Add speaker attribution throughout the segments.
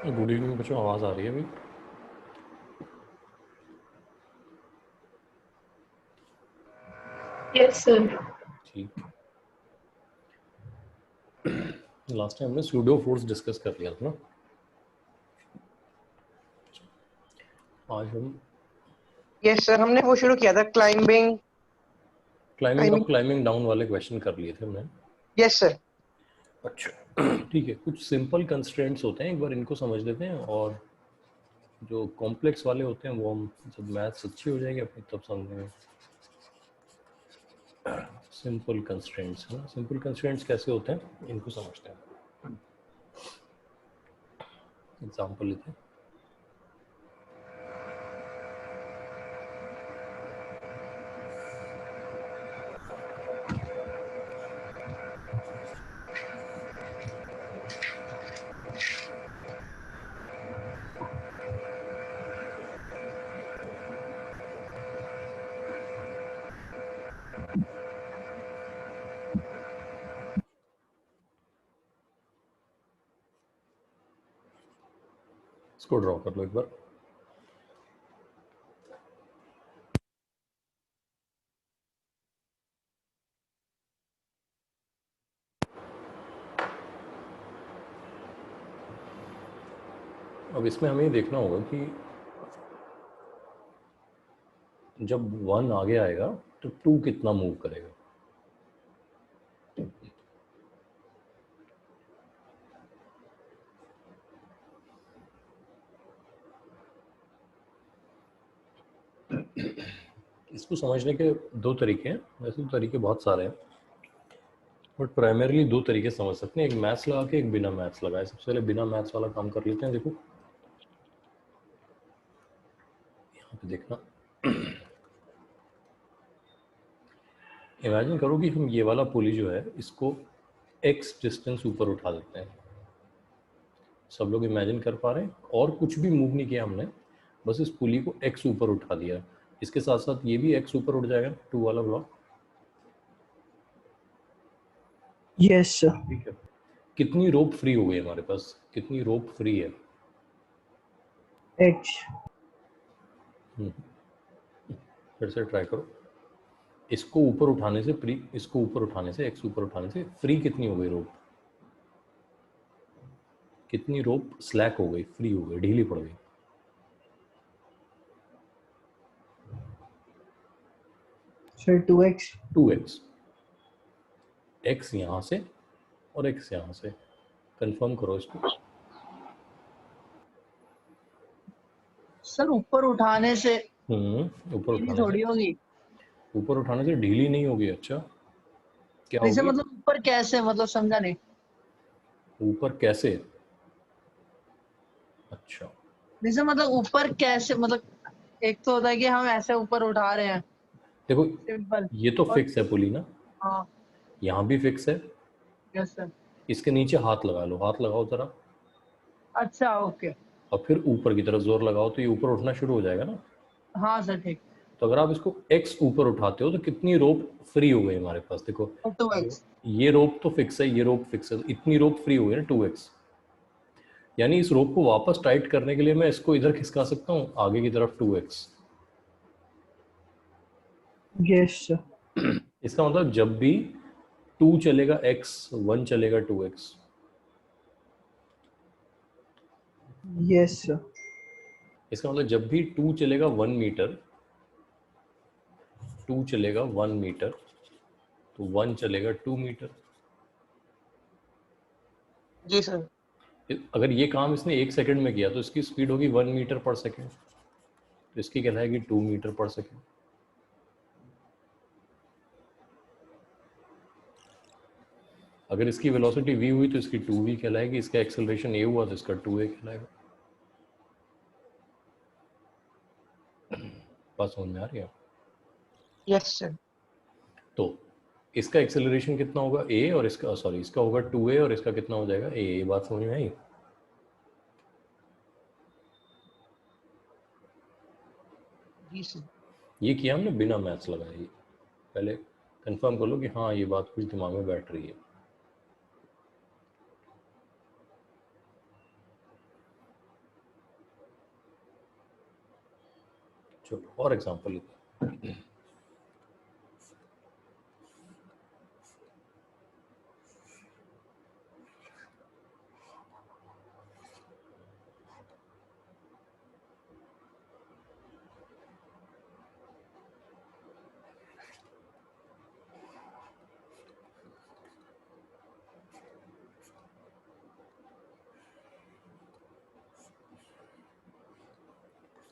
Speaker 1: Good evening बच्चों, आवाज़ आ रही है अभी?
Speaker 2: Yes sir.
Speaker 1: ठीक। लास्ट टाइम हमने सूडो फोर्स डिस्कस कर लिया था ना। आज हम
Speaker 3: यस सर, हमने वो शुरू किया था क्लाइंबिंग
Speaker 1: अप क्लाइंबिंग डाउन वाले क्वेश्चन कर लिए थे हमने।
Speaker 3: Yes sir.
Speaker 1: अच्छा ठीक है, कुछ सिंपल कंस्ट्रेंट्स होते हैं, एक बार इनको समझ लेते हैं, और जो कॉम्प्लेक्स वाले होते हैं वो हम जब मैथ्स अच्छी हो जाएगी अपनी तब समझेंगे। सिंपल कंस्ट्रेंट्स है ना, सिंपल कंस्ट्रेंट्स कैसे होते हैं इनको समझते हैं। एग्जाम्पल लेते हैं। इसको ड्रॉ कर लो एक बार। अब इसमें हमें देखना होगा कि जब 1 आगे आएगा तो 2 कितना मूव करेगा। इसको समझने के दो तरीके हैं, वैसे तो तरीके बहुत सारे हैं, बट प्राइमरीली दो तरीके समझ सकते हैं, एक मैथ्स लगा के, एक बिना मैथ्स लगाए। सबसे पहले बिना मैथ्स वाला काम कर लेते हैं। देखो यहाँ पे देखना, इमेजिन करो कि हम ये वाला पुली जो है इसको x डिस्टेंस ऊपर उठा देते हैं। सब लोग इमेजिन कर पा रहे हैं? और कुछ भी मूव नहीं किया हमने, बस इस पुली को x ऊपर उठा दिया। इसके साथ साथ ये भी x ऊपर उठ जाएगा, 2 वाला ब्लॉक।
Speaker 4: Yes sir.
Speaker 1: ठीक है, कितनी रोप फ्री हो गई हमारे पास? कितनी रोप फ्री है?
Speaker 4: एच।
Speaker 1: फिर से ट्राई करो। इसको ऊपर उठाने से फ्री, इसको ऊपर उठाने से, x ऊपर उठाने से फ्री कितनी हो गई रोप? कितनी रोप स्लैक हो गई, फ्री हो गई, ढीली पड़ गई?
Speaker 4: Sir 2x।
Speaker 1: 2x। x यहाँ से और x यहाँ से। कंफर्म करो इसको।
Speaker 5: सर ऊपर उठाने से
Speaker 1: ऊपर
Speaker 5: ढीली
Speaker 1: उठाने
Speaker 5: थोड़ी
Speaker 1: से,
Speaker 5: होगी।
Speaker 1: ऊपर उठाने से ढीली नहीं होगी। अच्छा, क्या
Speaker 5: जैसे
Speaker 1: होगी?
Speaker 5: मतलब ऊपर कैसे, मतलब समझा नहीं।
Speaker 1: ऊपर कैसे? अच्छा,
Speaker 5: जैसे मतलब ऊपर कैसे, मतलब एक तो होता है कि हम ऐसे ऊपर उठा रहे हैं
Speaker 1: देखो
Speaker 5: सिंपल।
Speaker 1: ये तो
Speaker 5: और
Speaker 1: फिक्स है पुली ना,
Speaker 5: हाँ
Speaker 1: यहाँ भी फिक्स है।
Speaker 5: Yes sir.
Speaker 1: इसके नीचे हाथ लगा लो, हाथ लगाओ जरा,
Speaker 5: अच्छा ओके।
Speaker 1: और फिर ऊपर की तरफ जोर लगाओ तो ये ऊपर उठना शुरू हो जाएगा ना।
Speaker 5: हाँ सर ठीक।
Speaker 1: तो अगर आप इसको x ऊपर उठाते हो तो कितनी रोप फ्री हो गई हमारे पास? देखो
Speaker 5: 2x।
Speaker 1: ये रोप तो फिक्स है, ये रोप फिक्स है, तो इतनी रोप फ्री हो गई ना 2x। यानी इस रोप को वापस टाइट करने के लिए मैं इसको इधर खिसका सकता हूँ आगे की तरफ 2x।
Speaker 4: Yes sir.
Speaker 1: इसका मतलब जब भी 2 चलेगा x, 1 चलेगा 2x।
Speaker 4: Yes sir.
Speaker 1: इसका मतलब जब भी 2 चलेगा 1 मीटर, 2 चलेगा 1 मीटर, तो 1 चलेगा 2 मीटर।
Speaker 3: जी सर।
Speaker 1: अगर ये काम इसने 1 सेकंड में किया तो इसकी स्पीड होगी 1 मीटर पर सेकंड, तो इसकी कहलाएगी 2 मीटर पर सेकंड। अगर इसकी वेलोसिटी v हुई तो इसकी 2v कहलाएगी, इसका एक्सेलरेशन a हुआ तो इसका 2a कहलाएगा। बात समझ में आ रही है?
Speaker 3: Yes sir.
Speaker 1: तो इसका एक्सेलरेशन कितना होगा a, और इसका सॉरी इसका होगा 2a, और इसका कितना हो जाएगा a। ये बात समझ में आई?
Speaker 3: जी सर।
Speaker 1: ये किया हमने बिना मैथ्स लगाए। पहले कंफर्म कर लो कि हाँ ये बात कुछ दिमाग में बैठ रही है। चलो और एग्जांपल लेते हैं।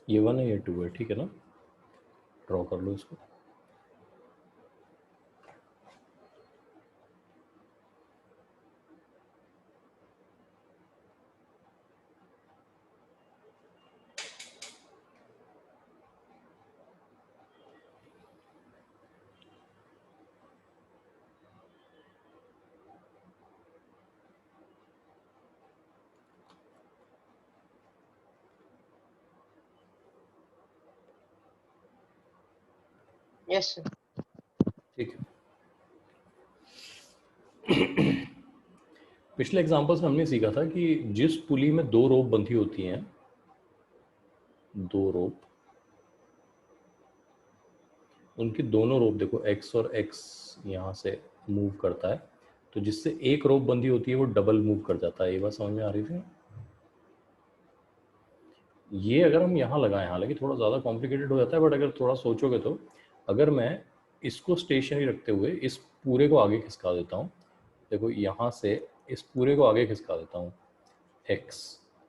Speaker 1: ये 1 है, ये 2 है, ठीक है ना? ड्रॉ कर लो इसको।
Speaker 3: Yes sir.
Speaker 1: ठीक है। पिछले एग्जांपल्स में हमने सीखा था कि जिस पुली में 2 रोप बंधी होती हैं, 2 रोप, उनकी दोनों रोप देखो x और x यहाँ से मूव करता है, तो जिससे एक रोप बंधी होती है वो डबल मूव कर जाता है। ये बात समझ में आ रही थी? ये अगर हम यहाँ लगाएं, हालांकि थोड़ा ज़्यादा कॉम्प्लिकेटेड हो जाता है, बट अगर थोड़ा सोचोगे तो अगर मैं इसको स्टेशनरी रखते हुए इस पूरे को आगे खिसका देता हूँ, देखो यहाँ से इस पूरे को आगे खिसका देता हूँ x,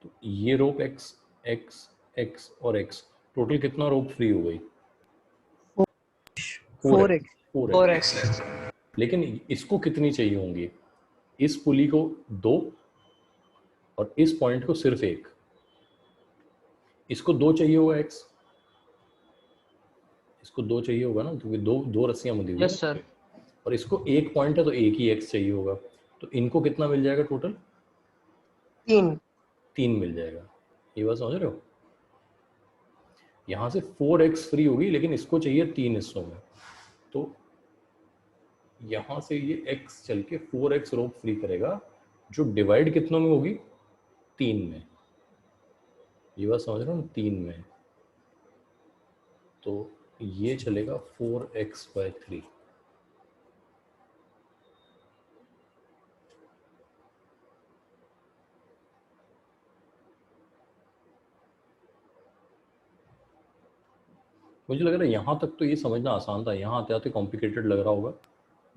Speaker 1: तो ये रोप x x x और x, टोटल कितना रोप फ्री हो गई?
Speaker 4: 4x
Speaker 3: 4x।
Speaker 1: लेकिन इसको कितनी चाहिए होंगी? इस पुली को 2 और इस पॉइंट को सिर्फ 1। इसको 2 चाहिए होगा x, इसको 2 चाहिए होगा ना, क्योंकि दो रस्सियां बंधी हुई हैं।
Speaker 5: Yes sir.
Speaker 1: और इसको 1 पॉइंट है तो 1 ही x चाहिए होगा, तो इनको कितना मिल जाएगा टोटल? 3 मिल जाएगा। ये बात समझ रहे हो? यहाँ से 4x फ्री होगी, लेकिन इसको चाहिए 3 हिस्सों में, तो यहाँ से ये x चल के 4x रोप फ्री करेगा, जो डिवाइड कितनों में होगी? 3 में। ये बात समझ रहे हो ना? 3 में, तो ये चलेगा 4x/3। मुझे लग रहा है यहाँ तक तो ये समझना आसान था, यहाँ आते आते कॉम्प्लिकेटेड लग रहा होगा।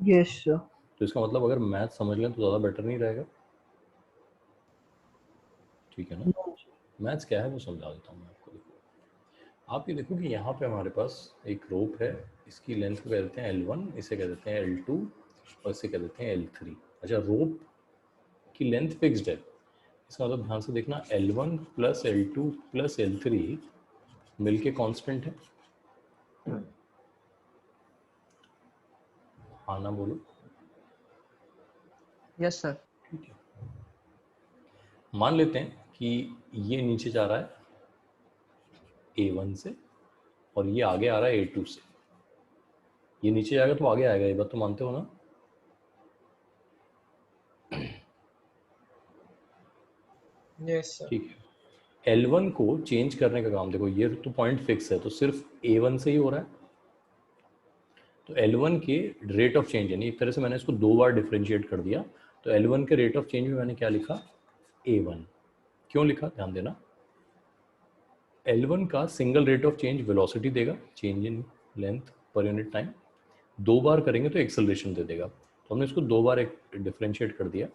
Speaker 4: Yes sir.
Speaker 1: तो इसका मतलब अगर मैथ समझ लें तो ज़्यादा बेटर नहीं रहेगा? ठीक है ना? मैथ्स क्या है वो समझा देता हूँ मैं आपको। देखो, आप ये देखो कि यहाँ पे हमारे पास एक रोप है, इसकी लेंथ को कह देते हैं L1, इसे कह देते हैं L2 और इसे कह देते हैं L3। अच्छा, रोप की लेंथ फिक्स्ड है, इसका मतलब ध्यान से देखना, L1 plus L2 plus L3 मिलके कांस्टेंट है। हाँ ना बोलो।
Speaker 5: Yes sir.
Speaker 1: ठीक है, मान लेते हैं कि ये नीचे जा रहा है A1 से और ये आगे आ रहा है A2 से। ये नीचे जाएगा तो आगे आएगा, ये बात तो मानते हो ना?
Speaker 3: Yes sir.
Speaker 1: ठीक है, L1 को चेंज करने का काम देखो, ये तो पॉइंट फिक्स है तो सिर्फ A1 से ही हो रहा है, तो L1 के रेट ऑफ चेंज, यानी एक तरह से मैंने इसको 2 बार डिफरेंशिएट कर दिया, तो L1 के रेट ऑफ चेंज में मैंने क्या लिखा? A1। क्यों लिखा ध्यान देना, L1 का single rate of change velocity देगा, change in length per unit time, 2 बार करेंगे तो एक्सेलरेशन दे देगा, तो हमने इसको 2 बार एक डिफरेंशिएट कर दिया।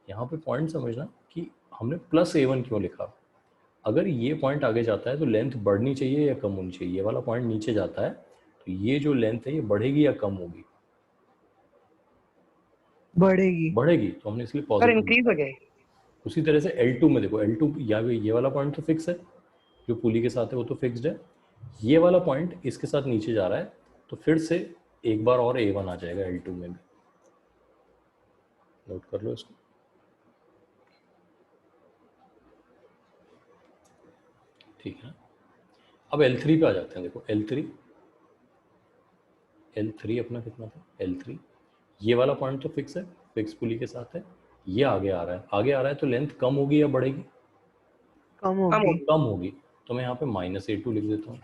Speaker 1: यहाँ पे पॉइंट समझना कि हमने प्लस A1 क्यों लिखा। अगर ये पॉइंट आगे जाता है तो लेंथ बढ़नी चाहिए या कम होनी चाहिए? ये वाला पॉइंट नीचे जाता है तो ये जो लेंथ है ये बढ़ेगी या कम होगी?
Speaker 4: बढ़ेगी।
Speaker 1: बढ़ेगी, तो हमने इसलिए
Speaker 3: सर
Speaker 1: पॉजिटिव।
Speaker 3: इंक्रीज हो जाएगी।
Speaker 1: उसी तरह से L2 में देखो, L2 या ये वाला पॉइंट तो फिक्स है, जो पुली के साथ है वो तो फिक्स्ड है, ये वाला पॉइंट इसके साथ नीचे जा रहा है, तो फिर से एक बार और A1 आ जाएगा L2 में भी। नोट कर लो इसको। ठीक है, अब L3 पे आ जाते हैं। देखो L3 अपना कितना था? L3, ये वाला पॉइंट तो फिक्स है, फिक्स पुली के साथ है, ये आगे आ रहा है, आगे आ रहा है तो लेंथ कम होगी या बढ़ेगी?
Speaker 4: कम होगी।
Speaker 1: कम होगी, तो मैं यहाँ पे -A2 लिख देता हूँ।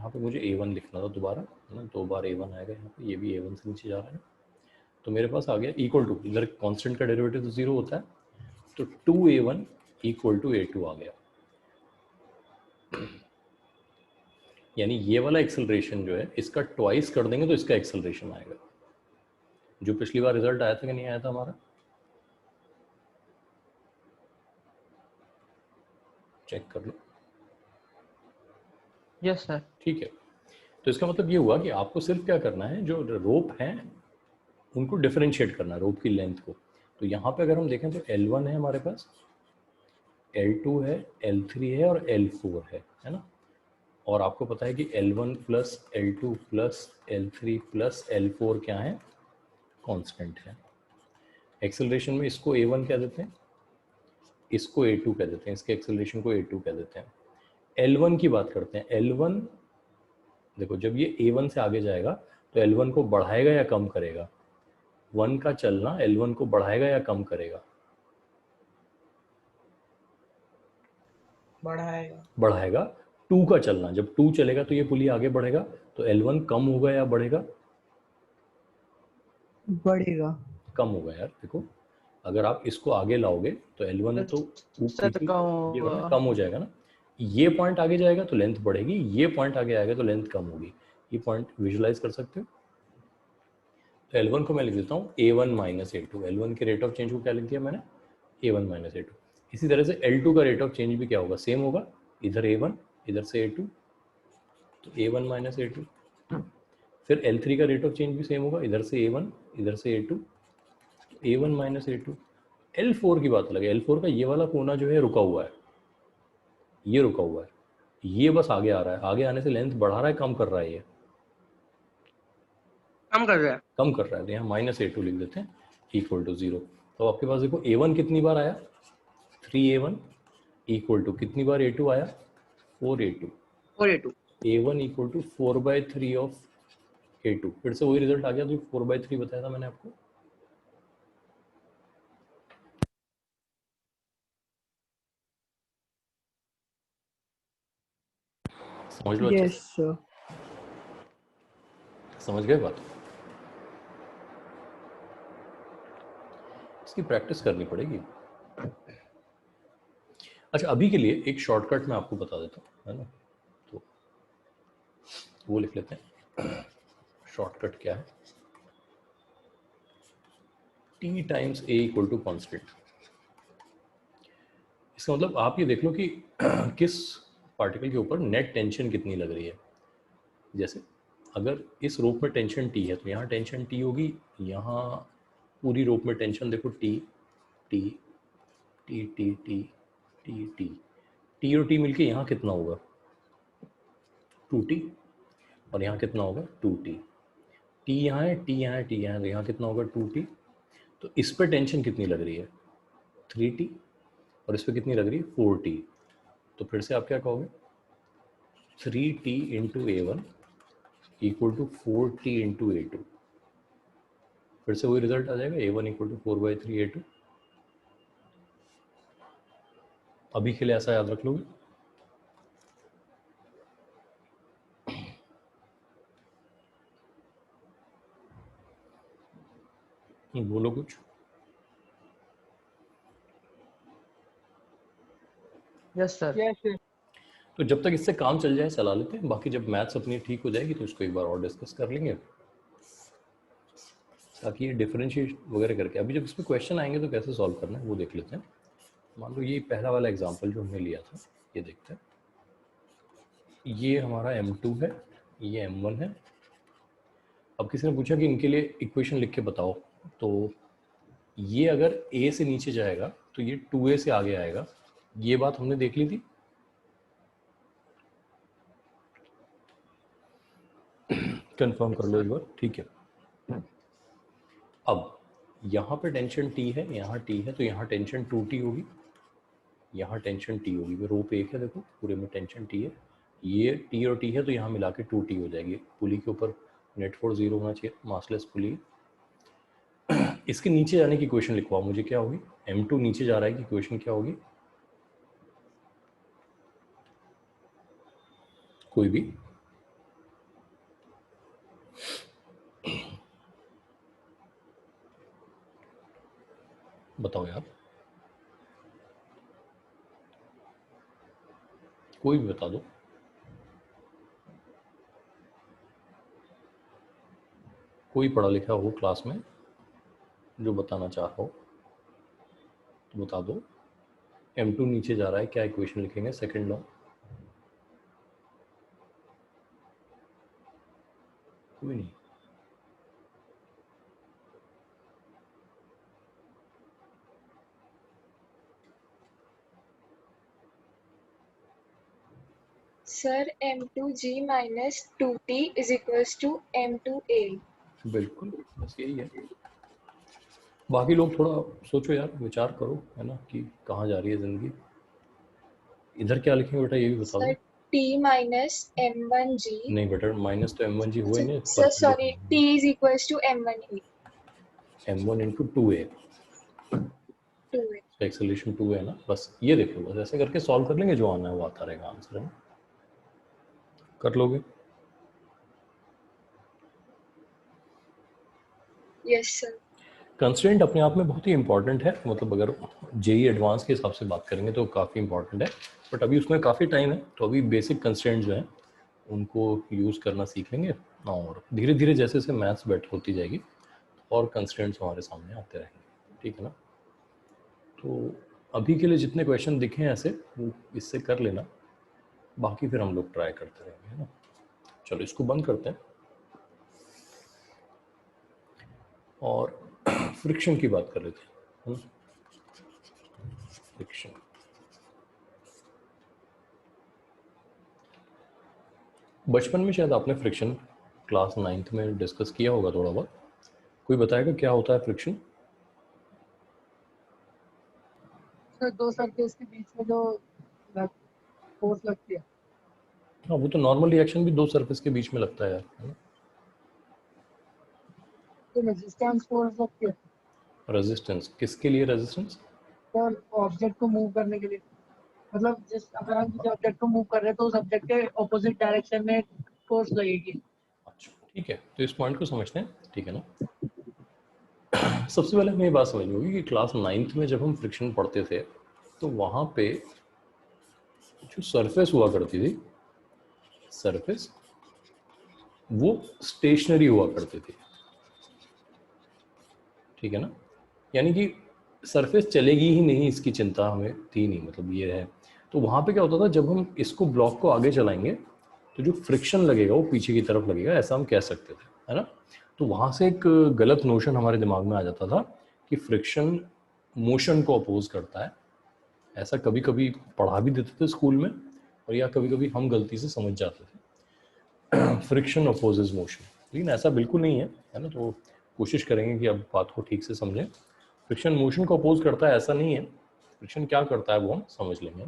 Speaker 1: यहाँ पे मुझे A1 लिखना था दोबारा, है ना, 2 बार A1 आएगा यहाँ पे, ये भी A1 से नीचे जा रहा है, तो मेरे पास आ गया इक्वल टू, इधर कांस्टेंट का डेरिवेटिव तो 0 होता है, तो 2A1 इक्वल टू A2 आ गया। यानी ये वाला एक्सेलरेशन जो है इसका ट्वाइस कर देंगे तो इसका एक्सेलरेशन आएगा। जो पिछली बार रिजल्ट आया था कि नहीं आया था हमारा, चेक कर लो।
Speaker 3: Yes sir.
Speaker 1: ठीक है, तो इसका मतलब ये हुआ कि आपको सिर्फ क्या करना है, जो रोप हैं उनको डिफरेंशिएट करना है, रोप की लेंथ को। तो यहाँ पे अगर हम देखें तो L1 है हमारे पास, L2 है, L3 है और L4 है ना। और आपको पता है कि L1 plus L2 plus L3 plus L4 क्या है, कांस्टेंट है। एक्सेलरेशन में इसको A1 कह देते हैं, इसको A2 कह देते हैं, इसके एक्सेलरेशन को A2 कह देते हैं। L1 की बात करते हैं। L1 देखो, जब ये A1 से आगे जाएगा तो L1 को बढ़ाएगा या कम करेगा? 1 का चलना L1 को बढ़ाएगा या कम करेगा? बढ़ाएगा। 2 का चलना, जब 2 चलेगा तो ये पुली आगे बढ़ेगा, तो L1 कम होगा या बढ़ेगा?
Speaker 4: बढ़ेगा।
Speaker 1: कम होगा यार। देखो, अगर आप इसको आगे लाओगे तो L1 तो
Speaker 3: सर
Speaker 1: ये वाला कम हो जाएगा ना। ये पॉइंट आगे जाएगा तो लेंथ बढ़ेगी, ये पॉइंट आगे आएगा तो लेंथ कम होगी। ये पॉइंट विजुलाइज कर सकते हो। तो L1 को मैं लिख देता हूँ A1 माइनस A2। L1 के रेट ऑफ चेंज को क्या लिख दिया मैंने, A1 माइनस A2। इसी तरह से L2 का रेट ऑफ चेंज भी क्या होगा, सेम होगा, इधर A1 इधर से A2, तो A1 माइनस A2। फिर L3 का रेट ऑफ चेंज भी सेम होगा, इधर से A1 इधर से A2, A1 minus A2। L4 की बात अलग है। L4 का ये वाला कोना जो है रुका हुआ है, ये रुका हुआ है, ये बस आगे आ रहा है। आगे आने से लेंथ बढ़ा रहा है, कम कर रहा है? ये
Speaker 3: कम कर रहा है।
Speaker 1: कम कर रहा है। तो यहाँ माइनस A2 लिख देते हैं इक्वल टू 0। तो आपके पास देखो A1 कितनी बार आया, 3A1 इक्वल टू कितनी बार A2 आया, 4A2।
Speaker 3: और A2
Speaker 1: A1 equal to 4/3 of A2। फिर से वही रिजल्ट आ गया, तो 4/3 बताया था मैंने आपको। समझ लो अच्छे
Speaker 4: यस
Speaker 1: से,
Speaker 4: सर।
Speaker 1: समझ गए बात? इसकी प्रैक्टिस करनी पड़ेगी। अच्छा, अभी के लिए एक शॉर्टकट मैं आपको बता देता हूँ, है ना, तो वो लिख लेते हैं। शॉर्टकट क्या है, T times A equal to constant. इसका मतलब आप ये देख लो कि किस पार्टिकल के ऊपर नेट टेंशन कितनी लग रही है। जैसे अगर इस रोप में टेंशन T है तो यहाँ टेंशन T होगी, यहाँ पूरी रोप में टेंशन देखो T T T T T T T T और T मिलके यहाँ कितना होगा, 2T, और यहाँ कितना होगा 2T। T यहाँ है, T यहाँ है, T यहाँ है, तो यहाँ कितना होगा 2T। तो इस पर टेंशन कितनी लग रही है, 3T, और इस पर कितनी लग रही है 4T। तो फिर से आप क्या कहोगे, 3T into A1 equal to 4T into A2। फिर से वही रिजल्ट आ जाएगा, A1 इक्वल टू 4/3 A2। अभी के लिए ऐसा याद रख लोगे। बोलो कुछ।
Speaker 3: Yes sir.
Speaker 1: तो जब तक इससे काम चल जाए चला लेते हैं, बाकी जब मैथ्स अपनी ठीक हो जाएगी तो इसको एक बार और डिस्कस कर लेंगे, ताकि ये डिफरेंशिएट वगैरह करके अभी जब इसमें क्वेश्चन आएंगे तो कैसे सॉल्व करना है वो देख लेते हैं। मान लो ये पहला वाला एग्जांपल जो हमने लिया था, ये देखते हैं। ये हमारा M2 है, ये M1 है। अब किसी ने पूछा कि इनके लिए इक्वेशन लिख के बताओ, तो ये अगर A से नीचे जाएगा तो ये 2A से आगे आएगा। ये बात हमने देख ली थी। कंफर्म कर लो एक बार, ठीक है। अब यहाँ पे टेंशन T है, यहाँ T है, तो यहाँ टेंशन 2T होगी, यहाँ टेंशन T होगी। वो रोप एक है, देखो पूरे में टेंशन T है, ये T और T है, तो यहाँ मिला के 2T हो जाएगी। पुली के ऊपर नेट फोर्स 0 होना चाहिए, मासलेस पुली। इसके नीचे जाने की इक्वेशन लिखवाओ मुझे, क्या होगी, M2 नीचे जा रहा है कि इक्वेशन क्या होगी, कोई भी। बताओ यार, कोई भी बता दो। कोई पढ़ा लिखा हो क्लास में जो बताना चाह रहा हो तो बता दो। m2 नीचे जा रहा है, क्या इक्वेशन लिखेंगे सेकंड लॉ? कोई नहीं।
Speaker 2: Sir m2g minus 2t is equals to m2a।
Speaker 1: बिल्कुल, बस यही है। बाकी लोग थोड़ा सोचो यार, विचार करो, है ना, कि कहाँ जा रही है ज़िंदगी। इधर क्या लिखेंगे बेटा, ये भी बता
Speaker 2: सर
Speaker 1: दो।
Speaker 2: t minus m1g।
Speaker 1: नहीं बेटा, माइनस तो m1g हुआ ही नहीं,
Speaker 2: sir sorry, t is equals to m1a।
Speaker 1: m1 into 2a,
Speaker 2: 2a।
Speaker 1: Acceleration 2 है ना। बस ये देखो, बस ऐसे करके सॉल्व कर लेंगे, जो आना है वो आता रहेगा आंसर, है ना। कर लोगे?
Speaker 2: Yes sir.
Speaker 1: कंस्ट्रेंट अपने आप में बहुत ही इंपॉर्टेंट है, मतलब अगर जेई एडवांस के हिसाब से बात करेंगे तो काफ़ी इंपॉर्टेंट है, बट अभी उसमें काफ़ी टाइम है, तो अभी बेसिक कंस्ट्रेंट जो हैं उनको यूज़ करना सीख लेंगे, और धीरे धीरे जैसे जैसे मैथ्स बेटर होती जाएगी और कंस्ट्रेंट्स हमारे सामने आते रहेंगे, ठीक है ना। तो अभी के लिए जितने क्वेश्चन दिखे हैं ऐसे, वो इससे कर लेना, बाकी फिर हम लोग ट्राई करते रहेंगे, है ना। चलो इसको बंद करते हैं और फ्रिक्शन की बात कर रहे थे, है ना। फ्रिक्शन, बचपन में शायद आपने फ्रिक्शन क्लास 9th में डिस्कस किया होगा थोड़ा बहुत। कोई बताएगा क्या होता है फ्रिक्शन?
Speaker 5: सर दो सरफेस के बीच में जो फोर्स लगती है।
Speaker 1: हाँ, वो तो नॉर्मल रिएक्शन भी दो सरफेस के बीच में लगता है यार, है ना।
Speaker 5: तो रेजिस्टेंस फोर्स लगती है
Speaker 1: रेजिस्टेंस किसके लिए? रेजिस्टेंस
Speaker 5: सर ऑब्जेक्ट को मूव करने के लिए। मतलब जिस अगर हम किसी ऑब्जेक्ट को मूव कर रहे हैं तो उस ऑब्जेक्ट के ऑपोजिट डायरेक्शन में फोर्स लगेगी।
Speaker 1: अच्छा ठीक है, तो इस पॉइंट को समझते हैं, ठीक है ना। सबसे पहले हमें ये बात समझनी होगी कि क्लास 9th में जब हम फ्रिक्शन पढ़ते थे तो वहाँ पे जो सरफेस हुआ करती थी, सरफेस वो स्टेशनरी हुआ करती थी, ठीक है ना। यानी कि सरफेस चलेगी ही नहीं, इसकी चिंता हमें थी नहीं, मतलब ये है। तो वहाँ पे क्या होता था, जब हम इसको ब्लॉक को आगे चलाएंगे तो जो फ्रिक्शन लगेगा वो पीछे की तरफ लगेगा, ऐसा हम कह सकते थे, है ना। तो वहाँ से एक गलत नोशन हमारे दिमाग में आ जाता था कि फ्रिक्शन मोशन को अपोज करता है। ऐसा कभी कभी पढ़ा भी देते थे स्कूल में, और या कभी कभी हम गलती से समझ जाते थे फ्रिक्शन अपोजेज मोशन, लेकिन ऐसा बिल्कुल नहीं है ना। तो कोशिश करेंगे कि अब बात को ठीक से समझें। फ्रिक्शन मोशन को अपोज करता है ऐसा नहीं है, फ्रिक्शन क्या करता है वो हम समझ लेंगे।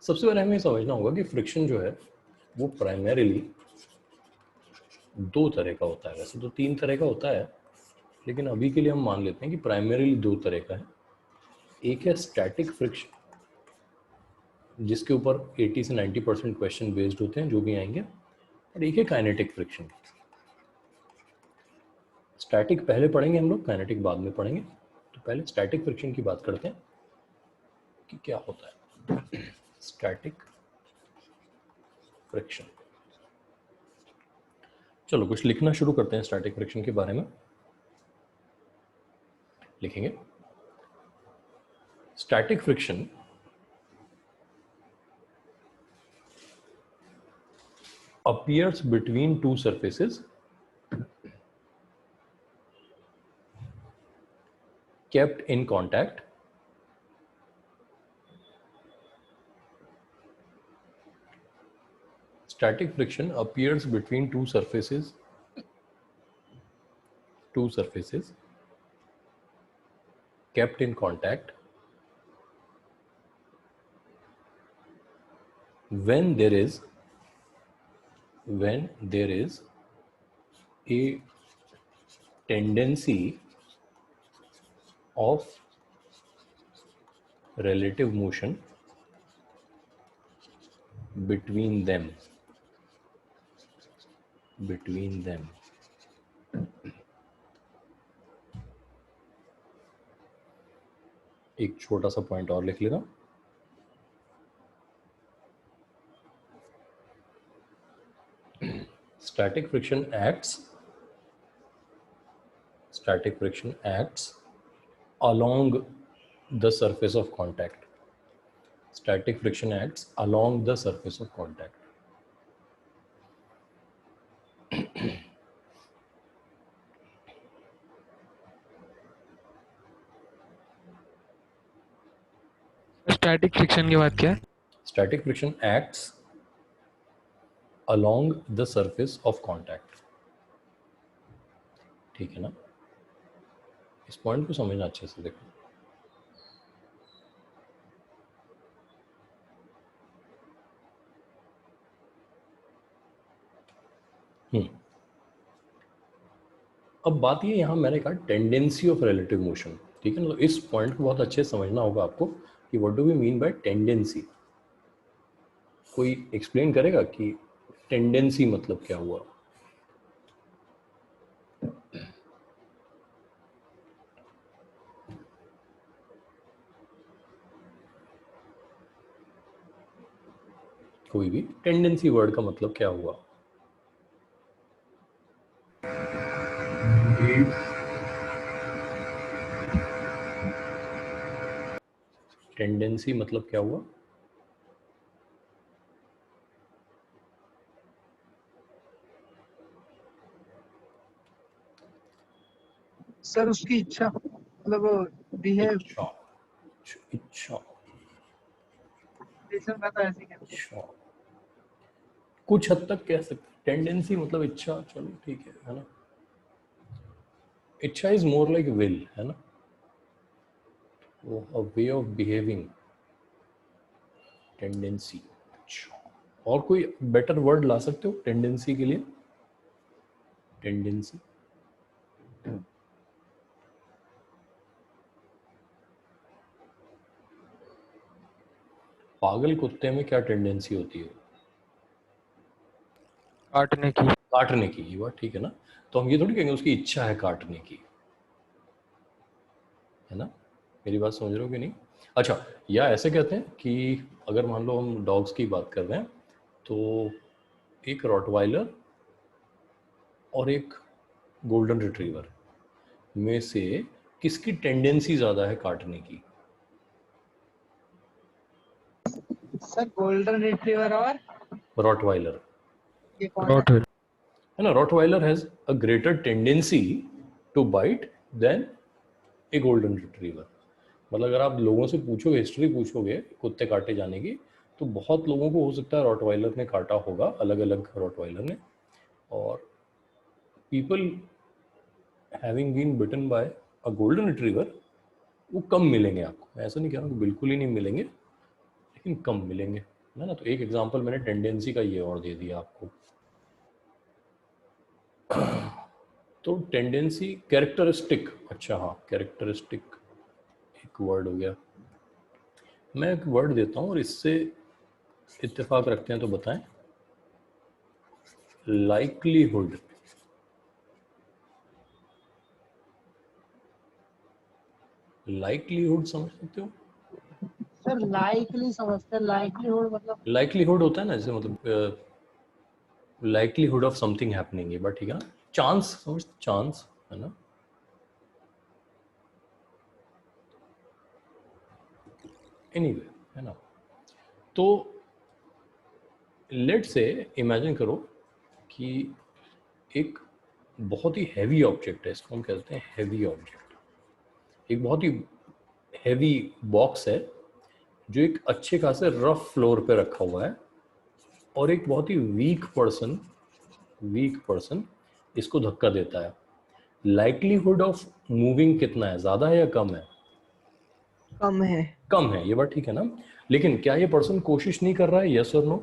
Speaker 1: सबसे पहले हमें समझना होगा कि फ्रिक्शन जो है वो प्राइमरीली दो तरह का होता है, वैसे तो तीन तरह का होता है, लेकिन अभी के लिए हम मान लेते हैं कि प्राइमरीली दो तरह का है। एक है स्टैटिक फ्रिक्शन, जिसके ऊपर 80 से 90% क्वेश्चन बेस्ड होते हैं जो भी आएंगे, और एक है काइनेटिक फ्रिक्शन। स्टैटिक पहले पढ़ेंगे हम लोग, काइनेटिक बाद में पढ़ेंगे। तो पहले स्टैटिक फ्रिक्शन की बात करते हैं कि क्या होता है स्टैटिक फ्रिक्शन। चलो कुछ लिखना शुरू करते हैं स्टैटिक फ्रिक्शन के बारे में। लिखेंगे static friction appears between two surfaces kept in contact static friction appears between two surfaces kept in contact when there is a tendency of relative motion between them एक छोटा सा पॉइंट और लिख लेना, static friction acts along the surface of contact. Static friction acts along the surface of contact.
Speaker 6: Static friction के बाद क्या है?
Speaker 1: Static friction acts along the surface of contact. ठीक है ना? इस पॉइंट को समझना अच्छे से देखो। अब बात ये, यहाँ मैंने कहा टेंडेंसी ऑफ रिलेटिव मोशन, ठीक है ना? तो इस पॉइंट को बहुत अच्छे से समझना होगा आपको कि what do we mean by tendency. कोई एक्सप्लेन करेगा कि टेंडेंसी मतलब क्या हुआ? कोई भी, टेंडेंसी वर्ड का मतलब क्या हुआ? टेंडेंसी मतलब क्या हुआ?
Speaker 5: सर उसकी इच्छा, मतलब बिहेव,
Speaker 1: इच्छा
Speaker 5: रीजन रहता है ऐसे क्या?
Speaker 1: अच्छा, कुछ हद तक कह सकते हैं टेंडेंसी मतलब इच्छा, चलो ठीक है ना? इच्छा इज मोर लाइक विल, है ना? वो वे ऑफ बिहेविंग, टेंडेंसी। अच्छा, और कोई बेटर वर्ड ला सकते हो टेंडेंसी के लिए? टेंडेंसी पागल कुत्ते में क्या टेंडेंसी होती है?
Speaker 6: काटने की।
Speaker 1: काटने की, ये बात ठीक है ना? तो हम ये थोड़ी कहेंगे उसकी इच्छा है काटने की, है ना? मेरी बात समझ रहे हो कि नहीं? अच्छा, या ऐसे कहते हैं कि अगर मान लो हम डॉग्स की बात कर रहे हैं, तो एक रॉटवाइलर और एक गोल्डन रिट्रीवर में से किसकी टेंडेंसी ज़्यादा है काटने की?
Speaker 5: सर गोल्डन रिट्रीवर और
Speaker 1: रॉटवाइलर,
Speaker 5: ये कौन है?
Speaker 1: है ना? Rottweiler has a greater tendency to bite than a golden retriever. मतलब अगर आप लोगों से पूछोगे, हिस्ट्री पूछोगे कुत्ते काटे जाने की, तो बहुत लोगों को हो सकता है रॉटवाइलर ने काटा होगा, अलग अलग रॉटवाइलर ने। और people having been bitten by a golden retriever, वो कम मिलेंगे आपको। मैं ऐसा नहीं कह रहा हूँ कि बिल्कुल ही नहीं मिलेंगे, लेकिन कम मिलेंगे, है ना? तो एक एग्जांपल मैंने टेंडेंसी का ये और दे दिया आपको। तो टेंडेंसी, कैरेक्टरिस्टिक, अच्छा हाँ, कैरेक्टरिस्टिक एक वर्ड हो गया। मैं एक वर्ड देता हूँ और इससे इत्तेफाक रखते हैं तो बताएं। लाइक्लीहुड, लाइक्लीहुड समझ सकते हो?
Speaker 5: सर लाइकली समझते हैं, लाइकलीहुड मतलब
Speaker 1: लाइक्लीहुड होता है ना, जैसे मतलब लाइक्लीहुड ऑफ समथिंग हैपनिंग, ये बात ठीक है ना? चांस, समझ, चांस, है ना? एनीवे, है ना? तो लेट से इमेजिन करो कि एक बहुत ही हैवी ऑब्जेक्ट है, इसको हम कहते हैं हैवी ऑब्जेक्ट। एक बहुत ही हैवी बॉक्स है जो एक अच्छे खासे रफ फ्लोर पे रखा हुआ है, और एक बहुत ही वीक पर्सन इसको धक्का देता है। लाइक्लीहुड ऑफ मूविंग कितना है, ज्यादा है या कम है?
Speaker 4: कम है।
Speaker 1: कम है, ये बात ठीक है ना? लेकिन क्या ये पर्सन कोशिश नहीं कर रहा है? यस और नो?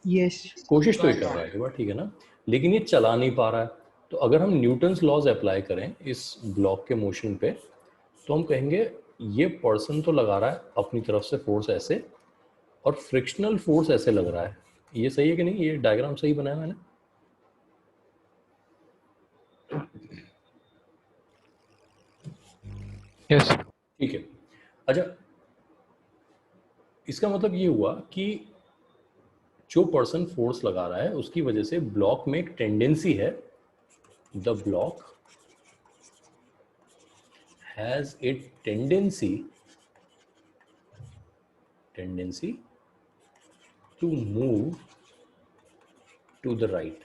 Speaker 4: यस।
Speaker 1: कोशिश तो ही कर रहा है, ये बात ठीक है ना? लेकिन ये चला नहीं पा रहा है। तो अगर हम न्यूटन्स लॉज अप्लाई करें इस ब्लॉक के मोशन पे, तो हम कहेंगे ये पर्सन तो लगा रहा है अपनी तरफ से फोर्स ऐसे, और फ्रिक्शनल फोर्स ऐसे लग रहा है। ये सही है कि नहीं? ये डायग्राम सही बनाया मैंने?
Speaker 6: यस
Speaker 1: ठीक है। अच्छा, इसका मतलब ये हुआ कि जो पर्सन फोर्स लगा रहा है उसकी वजह से ब्लॉक में एक टेंडेंसी है, the block has a tendency to move to the right.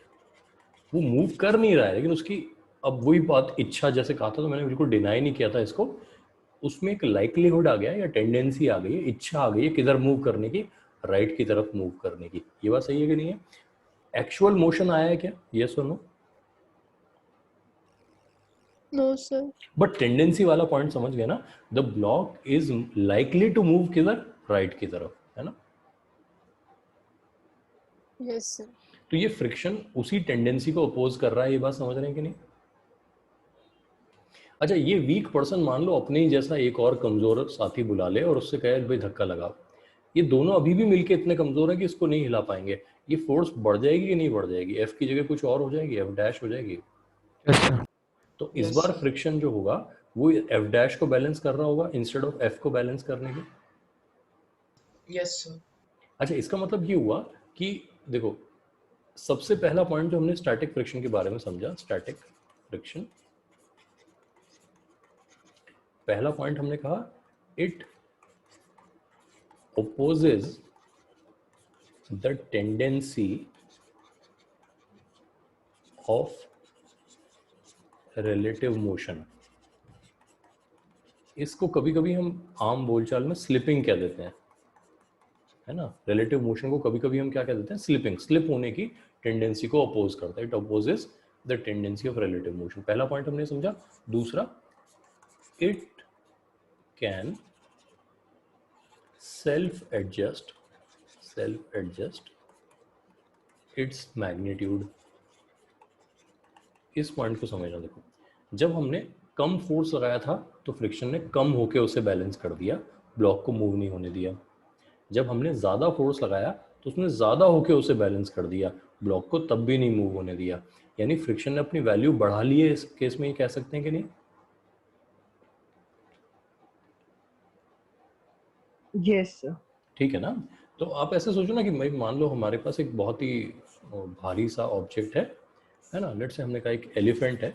Speaker 1: वो मूव कर नहीं रहा है, लेकिन उसकी अब वही बात, इच्छा जैसे कहा था, तो मैंने बिल्कुल डिनाई नहीं किया था इसको, उसमें एक लाइक्लीहुड आ गया या टेंडेंसी आ गई है, इच्छा आ गई है किधर मूव करने की, राइट की तरफ मूव करने की। ये बात सही है कि नहीं है? एक्चुअल मोशन आया है क्या, यस और no?
Speaker 7: No sir.
Speaker 1: But tendency वाला पॉइंट समझ गए ना, the block is likely to move किधर, राइट की तरफ, है ना?
Speaker 7: Yes sir.
Speaker 1: तो ये फ्रिक्शन उसी टेंडेंसी को अपोज कर रहा है, ये बात समझ रहे हैं कि नहीं? अच्छा, ये वीक पर्सन मान लो अपने ही जैसा एक और कमजोर साथी बुला ले और उससे कहे भाई धक्का लगाओ, ये दोनों अभी भी मिलके इतने कमजोर है कि इसको नहीं हिला पाएंगे, ये फोर्स बढ़ जाएगी कि नहीं बढ़ जाएगी? एफ की जगह कुछ और हो जाएगी, एफ डैश हो जाएगी।
Speaker 6: Yes sir.
Speaker 1: तो इस बार फ्रिक्शन जो होगा वो एफ डैश को बैलेंस कर रहा होगा इंस्टेड ऑफ एफ को बैलेंस करने के।
Speaker 8: Yes sir.
Speaker 1: अच्छा, इसका मतलब ये हुआ कि देखो, सबसे पहला पॉइंट जो हमने स्टैटिक फ्रिक्शन के बारे में समझा, स्टैटिक फ्रिक्शन, पहला पॉइंट हमने कहा it opposes the tendency of relative motion। इसको कभी कभी हम आम बोलचाल में स्लिपिंग कह देते हैं, है ना? रिलेटिव मोशन को कभी कभी हम क्या कह देते हैं, स्लिपिंग। स्लिप होने की टेंडेंसी को अपोज करता है, it opposes the tendency of relative motion. पहला पॉइंट हमने समझा। दूसरा, it can self adjust its magnitude. इस पॉइंट को समझना। देखो, जब हमने कम फोर्स लगाया था तो फ्रिक्शन ने कम होके उसे बैलेंस कर दिया, ब्लॉक को मूव नहीं होने दिया। जब हमने ज़्यादा फोर्स लगाया तो उसने ज़्यादा होके उसे बैलेंस कर दिया, ब्लॉक को तब भी नहीं मूव होने दिया। यानी फ्रिक्शन ने अपनी वैल्यू बढ़ा ली है इस केस में, ये कह सकते हैं कि नहीं?
Speaker 4: Yes sir.
Speaker 1: ठीक है ना? तो आप ऐसे सोचो ना कि भाई मान लो हमारे पास एक बहुत ही भारी सा ऑब्जेक्ट है ना? लेट्स से हमने कहा एक एलिफेंट है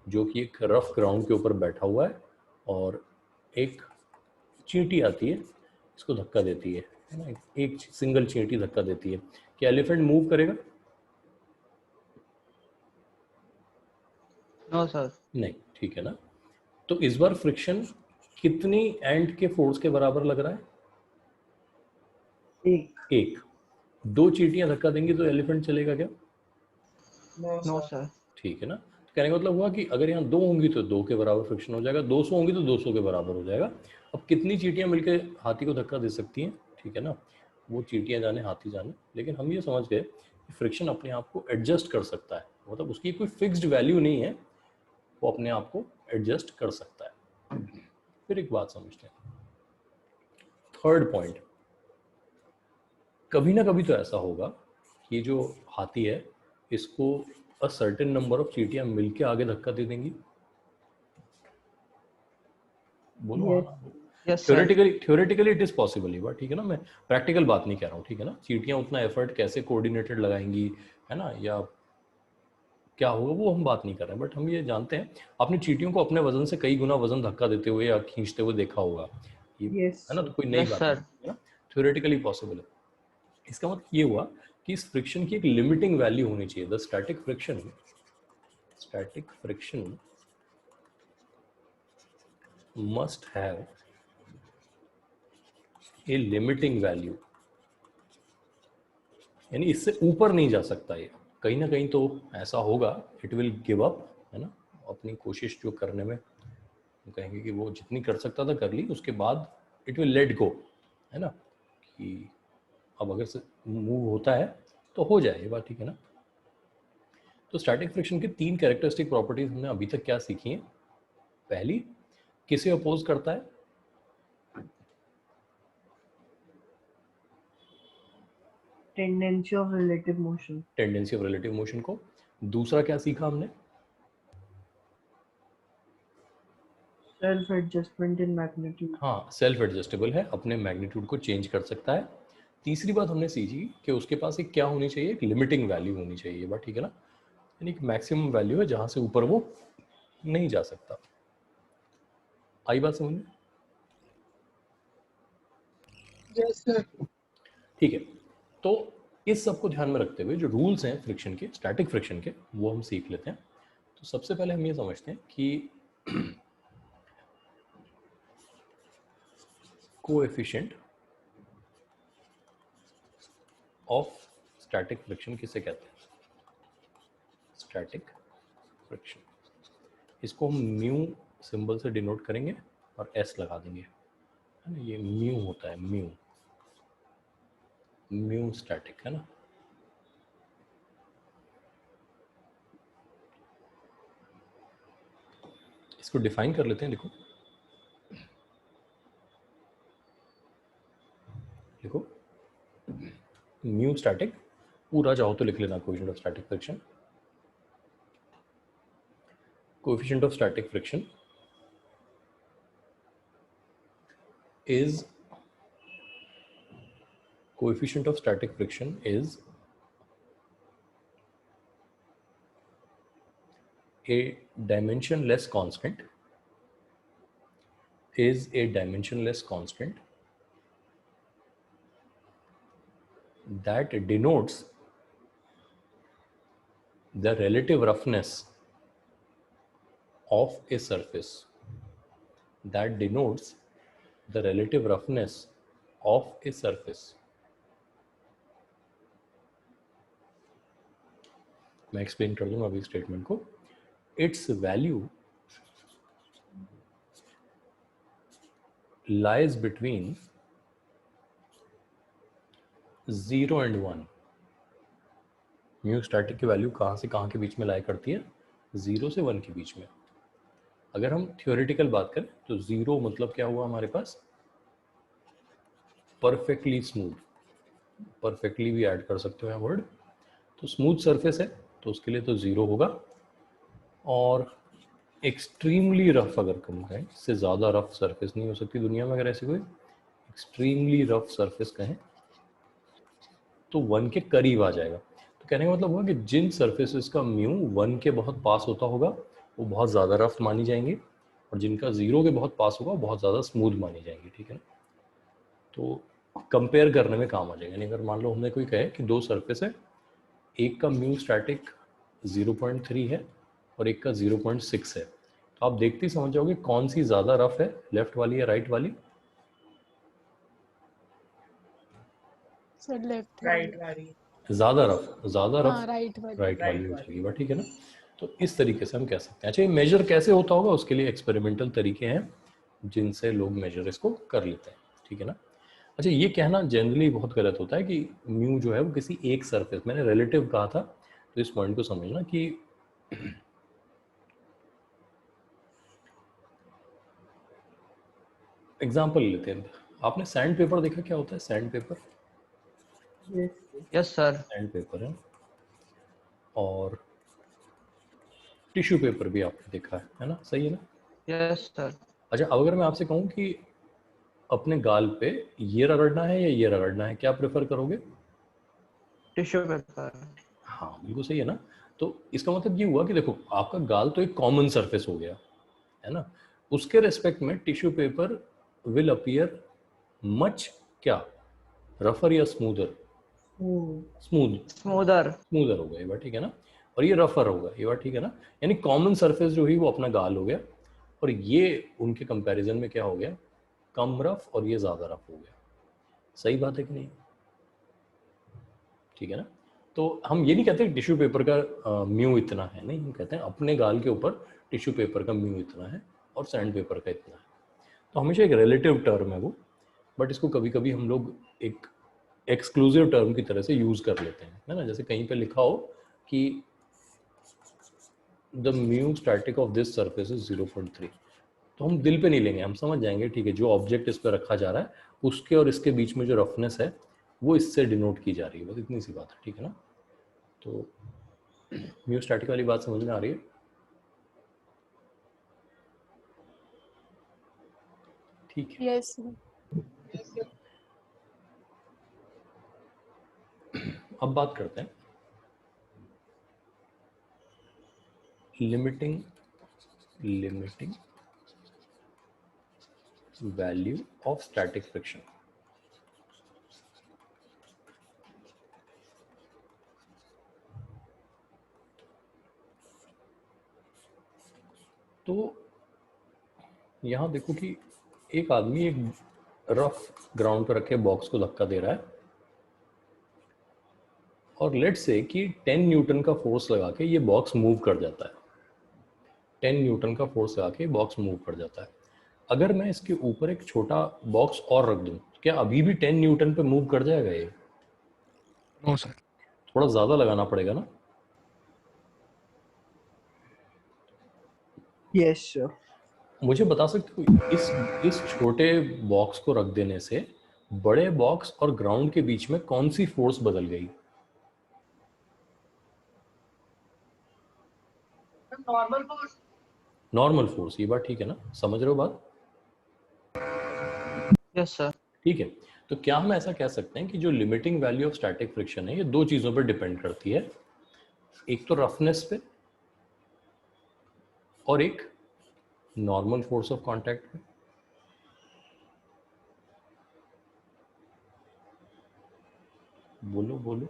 Speaker 1: जो कि एक रफ ग्राउंड के ऊपर बैठा हुआ है और एक चींटी आती है, इसको धक्का देती है ना? एक सिंगल चींटी धक्का देती है, क्या एलिफेंट मूव करेगा?
Speaker 3: No sir.
Speaker 1: नहीं। ठीक है ना? तो इस बार फ्रिक्शन कितनी एंड के फोर्स के बराबर लग रहा है? एक। दो चींटियां धक्का देंगी तो एलिफेंट चलेगा क्या?
Speaker 3: No sir.
Speaker 1: ठीक है ना? तो कहने का मतलब हुआ कि अगर यहाँ दो होंगी तो दो के बराबर फ्रिक्शन हो जाएगा, 200 होंगी तो 200 के बराबर हो जाएगा। अब कितनी चींटियां मिलकर हाथी को धक्का दे सकती हैं? ठीक है ना? वो चींटियां जाने हाथी जाने, लेकिन हम ये समझ गए कि फ्रिक्शन अपने आप को एडजस्ट कर सकता है, मतलब उसकी कोई फिक्स्ड वैल्यू नहीं है, वो अपने आप को एडजस्ट कर सकता है। फिर एक बात समझते हैं, थर्ड पॉइंट, कभी ना कभी तो ऐसा होगा कि जो हाथी है इसको अ सर्टेन नंबर ऑफ चींटियां मिलके आगे धक्का दे देंगी। बोलो
Speaker 4: Yes.
Speaker 1: हाँ।
Speaker 3: Yes sir.
Speaker 1: Theoretically it is possible, ये बात ठीक है ना? मैं प्रैक्टिकल बात नहीं कह रहा हूँ, ठीक है ना? चींटियां उतना एफर्ट कैसे कोऑर्डिनेटेड लगाएंगी, है ना, या क्या होगा वो हम बात नहीं कर रहे हैं, बट हम ये जानते हैं, आपने चींटियों को अपने वजन से कई गुना वजन धक्का देते हुए या खींचते हुए देखा होगा, ये
Speaker 4: Yes.
Speaker 1: है ना? तो कोई नई
Speaker 3: Yes,
Speaker 1: बात
Speaker 3: sir.
Speaker 1: नहीं है ना, थ्योरेटिकली पॉसिबल है। इसका मतलब ये हुआ कि इस फ्रिक्शन की एक लिमिटिंग वैल्यू होनी चाहिए। The static friction must have a limiting value, यानी इससे ऊपर नहीं जा सकता ये, कहीं ना कहीं तो ऐसा होगा, इट विल गिव अप, है ना? अपनी कोशिश जो करने में हम कहेंगे कि वो जितनी कर सकता था कर ली, उसके बाद इट विल लेट गो, है ना? कि अब अगर से मूव होता है तो हो जाए, ये बात ठीक है ना? तो स्टैटिक फ्रिक्शन की तीन कैरेक्टरिस्टिक प्रॉपर्टीज हमने अभी तक क्या सीखी हैं? पहली, किसे अपोज करता है?
Speaker 4: Tendency of relative motion.
Speaker 1: Tendency of relative motion को। दूसरा क्या सीखा हमने?
Speaker 4: Self adjustment in magnitude.
Speaker 1: हाँ, सेल्फ एडजस्टेबल है, अपने मैग्नीट्यूड को चेंज कर सकता है। तीसरी बात हमने सीखी कि उसके पास एक क्या होनी चाहिए, एक लिमिटिंग वैल्यू होनी चाहिए। ये बात ठीक है ना, यानी एक मैक्सिमम वैल्यू है जहाँ से ऊपर वो नहीं जा सकता। आई बात समझ में?
Speaker 5: Yes sir.
Speaker 1: ठीक है, तो इस सब को ध्यान में रखते हुए जो रूल्स हैं फ्रिक्शन के, स्टैटिक फ्रिक्शन के, वो हम सीख लेते हैं। तो सबसे पहले हम ये समझते हैं कि कोएफिशिएंट ऑफ स्टैटिक फ्रिक्शन किसे कहते हैं? स्टैटिक फ्रिक्शन, इसको हम म्यू सिंबल से डिनोट करेंगे और एस लगा देंगे, है ना। ये म्यू होता है, म्यू, म्यू स्टैटिक, है ना। इसको डिफाइन कर लेते हैं, देखो देखो, म्यू स्टैटिक पूरा चाहो तो लिख लेना, coefficient of static friction, coefficient of static friction is coefficient of static friction is a dimensionless constant, is a dimensionless constant that denotes the relative roughness of a surface, that denotes the relative roughness of a surface. मैं explain कर दूंगा अभी statement को। It's value lies between 0 and 1। Mu static की value कहाँ से कहाँ के बीच में लाई करती है? 0 से 1 के बीच में। अगर हम थियोरेटिकल बात करें तो 0 मतलब क्या हुआ हमारे पास? परफेक्टली स्मूथ, परफेक्टली भी ऐड कर सकते हो यहाँ वर्ड। तो स्मूथ सरफेस है तो उसके लिए तो 0 होगा, और एक्सट्रीमली रफ अगर कम कहें, इससे ज़्यादा रफ सरफेस नहीं हो सकती दुनिया में, अगर ऐसी कोई एक्सट्रीमली रफ सरफेस कहें तो 1 के करीब आ जाएगा। तो कहने का मतलब हुआ कि जिन सरफेसेस का म्यू 1 के बहुत पास होता होगा वो बहुत ज़्यादा रफ मानी जाएंगी, और जिनका 0 के बहुत पास होगा बहुत ज़्यादा स्मूथ मानी जाएंगी, ठीक है ना। तो कंपेयर करने में काम आ जाएगा। यानी अगर मान लो हमने कोई कहे कि दो सरफेस है, एक का म्यू स्टैटिक 0.3 है और एक का 0.6 है, तो आप देखते ही समझ जाओगे कौन सी ज़्यादा रफ है, लेफ्ट वाली या राइट वाली?
Speaker 7: सर लेफ्ट
Speaker 8: राइट वाली।
Speaker 1: ज़्यादा रफ
Speaker 7: हाँ राइट वाली।
Speaker 1: राइट वाली
Speaker 8: Right
Speaker 1: हो
Speaker 8: वाली।
Speaker 1: जाएगी, बात ठीक है ना। तो इस तरीके से हम कह सकते हैं। अच्छा, ये मेजर कैसे होता होगा? उसके लिए एक्सपेरिमेंटल तरीके हैं जिनसे लोग मेजर इसको कर लेते हैं, ठीक है ना। अच्छा, ये कहना जनरली बहुत गलत होता है कि म्यू जो है वो किसी एक सरफेस, मैंने रिलेटिव कहा था, तो इस पॉइंट को समझना कि एग्जाम्पल लेते हैं। आपने सैंड पेपर देखा? क्या होता है sand paper?
Speaker 4: Yes.
Speaker 3: Yes sir.
Speaker 1: Sand paper है, और टिश्यू पेपर भी आपने देखा है ना, सही है ना।
Speaker 3: Yes sir.
Speaker 1: अच्छा, अब अगर मैं आपसे कहूँ कि अपने गाल पे ये रगड़ना है या ये रगड़ना है, क्या प्रेफर करोगे?
Speaker 3: Tissue paper.
Speaker 1: हाँ, बिल्कुल सही है ना। तो इसका मतलब ये हुआ कि देखो, आपका गाल तो एक कॉमन सरफेस हो गया, है ना। उसके रेस्पेक्ट में tissue paper will appear much क्या, रफर या स्मूदर? Smooth,
Speaker 3: smoother.
Speaker 1: स्मूदर होगा, ये बात ठीक है ना। और ये रफर होगा, ये बात ठीक है ना। यानी कॉमन सरफेस जो हुई वो अपना गाल हो गया, और ये उनके कंपैरिजन में क्या हो गया? कम रफ, और ये ज़्यादा रफ हो गया। सही बात है कि नहीं? ठीक है ना। तो हम ये नहीं कहते टिश्यू पेपर का म्यू इतना है, नहीं, हम कहते हैं अपने गाल के ऊपर टिश्यू पेपर का म्यू इतना है और सैंड पेपर का इतना है। तो हमेशा एक रिलेटिव टर्म है वो, बट इसको कभी कभी हम लोग एक एक्सक्लूसिव टर्म की तरह से यूज़ कर लेते हैं, है ना। जैसे कहीं पे लिखा हो कि the mu static of this surface is 0.3, तो हम दिल पे नहीं लेंगे, हम समझ जाएंगे ठीक है, जो ऑब्जेक्ट इस पर रखा जा रहा है उसके और इसके बीच में जो रफनेस है वो इससे डिनोट की जा रही है, बस इतनी सी बात है, ठीक है ना। तो म्यू स्टैटिक वाली बात समझ में आ रही है? ठीक है।
Speaker 7: Yes.
Speaker 1: अब बात करते हैं limiting value of static friction. तो यहां देखो कि एक आदमी एक रफ ग्राउंड पर रखे बॉक्स को धक्का दे रहा है और लेट से कि 10 न्यूटन का फोर्स लगा के ये बॉक्स मूव कर जाता है। 10 न्यूटन का फोर्स लगा के बॉक्स मूव कर जाता है। अगर मैं इसके ऊपर एक छोटा बॉक्स और रख दूं, क्या अभी भी 10 न्यूटन पे मूव कर जाएगा ये?
Speaker 6: No sir.
Speaker 1: थोड़ा ज्यादा लगाना पड़ेगा ना।
Speaker 3: Yes sir.
Speaker 1: मुझे बता सकते हो इस छोटे बॉक्स को रख देने से बड़े बॉक्स और ग्राउंड के बीच में कौन सी फोर्स बदल गई?
Speaker 5: Normal force.
Speaker 1: Normal force. ये बात ठीक है ना, समझ रहे हो बात?
Speaker 3: Yes sir.
Speaker 1: ठीक है। तो क्या हम ऐसा कह सकते हैं कि जो limiting value of static friction है ये दो चीजों पर डिपेंड करती है, एक तो रफनेस पे और एक नॉर्मल फोर्स ऑफ कांटेक्ट पे। बोलो बोलो।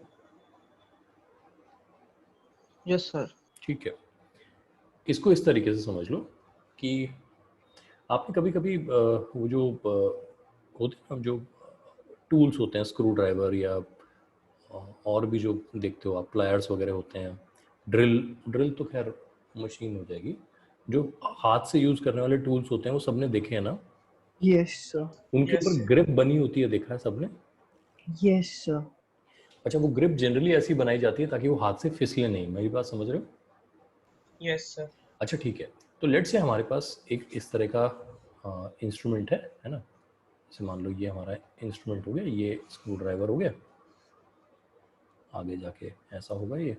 Speaker 3: Yes sir.
Speaker 1: ठीक है। इसको इस तरीके से समझ लो कि आपने कभी कभी वो जो होते हैं जो टूल्स होते हैं, स्क्रू ड्राइवर या और भी जो देखते हो आप, प्लायर्स वगैरह होते हैं, ड्रिल तो खैर मशीन हो जाएगी, जो हाथ से यूज करने वाले टूल्स होते हैं वो सबने देखे हैं ना?
Speaker 3: Yes sir.
Speaker 1: उनके
Speaker 8: Yes,
Speaker 1: ऊपर
Speaker 8: sir.
Speaker 1: ग्रिप बनी होती है, देखा है सबने?
Speaker 3: Yes sir.
Speaker 1: अच्छा, वो ग्रिप जनरली ऐसी बनाई जाती है ताकि वो हाथ से फिसले नहीं। मेरी बात समझ रहे हो?
Speaker 8: Yes, sir.
Speaker 1: अच्छा ठीक है। तो लेट से हमारे पास एक इस तरह का इंस्ट्रूमेंट है ना? जैसे मान लो ये हमारा इंस्ट्रूमेंट हो गया, ये स्क्रू ड्राइवर हो गया, आगे जाके ऐसा होगा ये,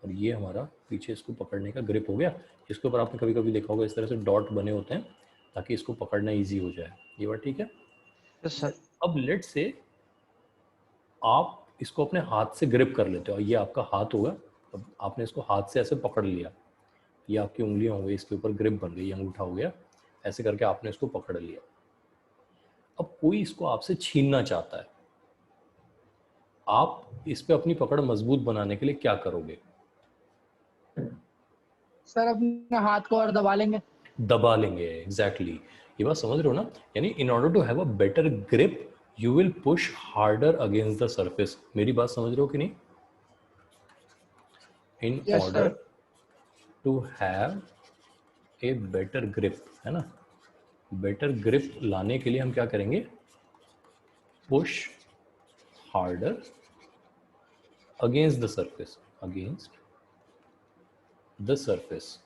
Speaker 1: और ये हमारा पीछे इसको पकड़ने का ग्रिप हो गया। इसके ऊपर आपने कभी कभी देखा होगा इस तरह से डॉट बने होते हैं ताकि इसको पकड़ना इजी हो जाए। ये बात ठीक है?
Speaker 3: Yes sir.
Speaker 1: अब लेट से आप इसको अपने हाथ से ग्रिप कर लेते हो, ये आपका हाथ होगा। अब आपने इसको हाथ से ऐसे पकड़ लिया, ये आपकी उंगलियां हो गई, इसके ऊपर ग्रिप बन गई, अंगूठा हो गया, ऐसे करके आपने इसको पकड़ लिया। अब कोई इसको आपसे छीनना चाहता है, आप इस पे अपनी पकड़ मजबूत बनाने के लिए क्या करोगे?
Speaker 5: सर अपने हाथ को और दबा लेंगे।
Speaker 1: दबा लेंगे, एग्जैक्टली। ये बात समझ रहे हो ना? यानी in order to have a better grip you will push harder against the surface. मेरी बात समझ रहे हो कि नहीं? In
Speaker 5: Yes,
Speaker 1: order
Speaker 5: sir.
Speaker 1: To have a better grip, है ना? बेटर ग्रिप लाने के लिए हम क्या करेंगे? Push harder against the surface, against the surface.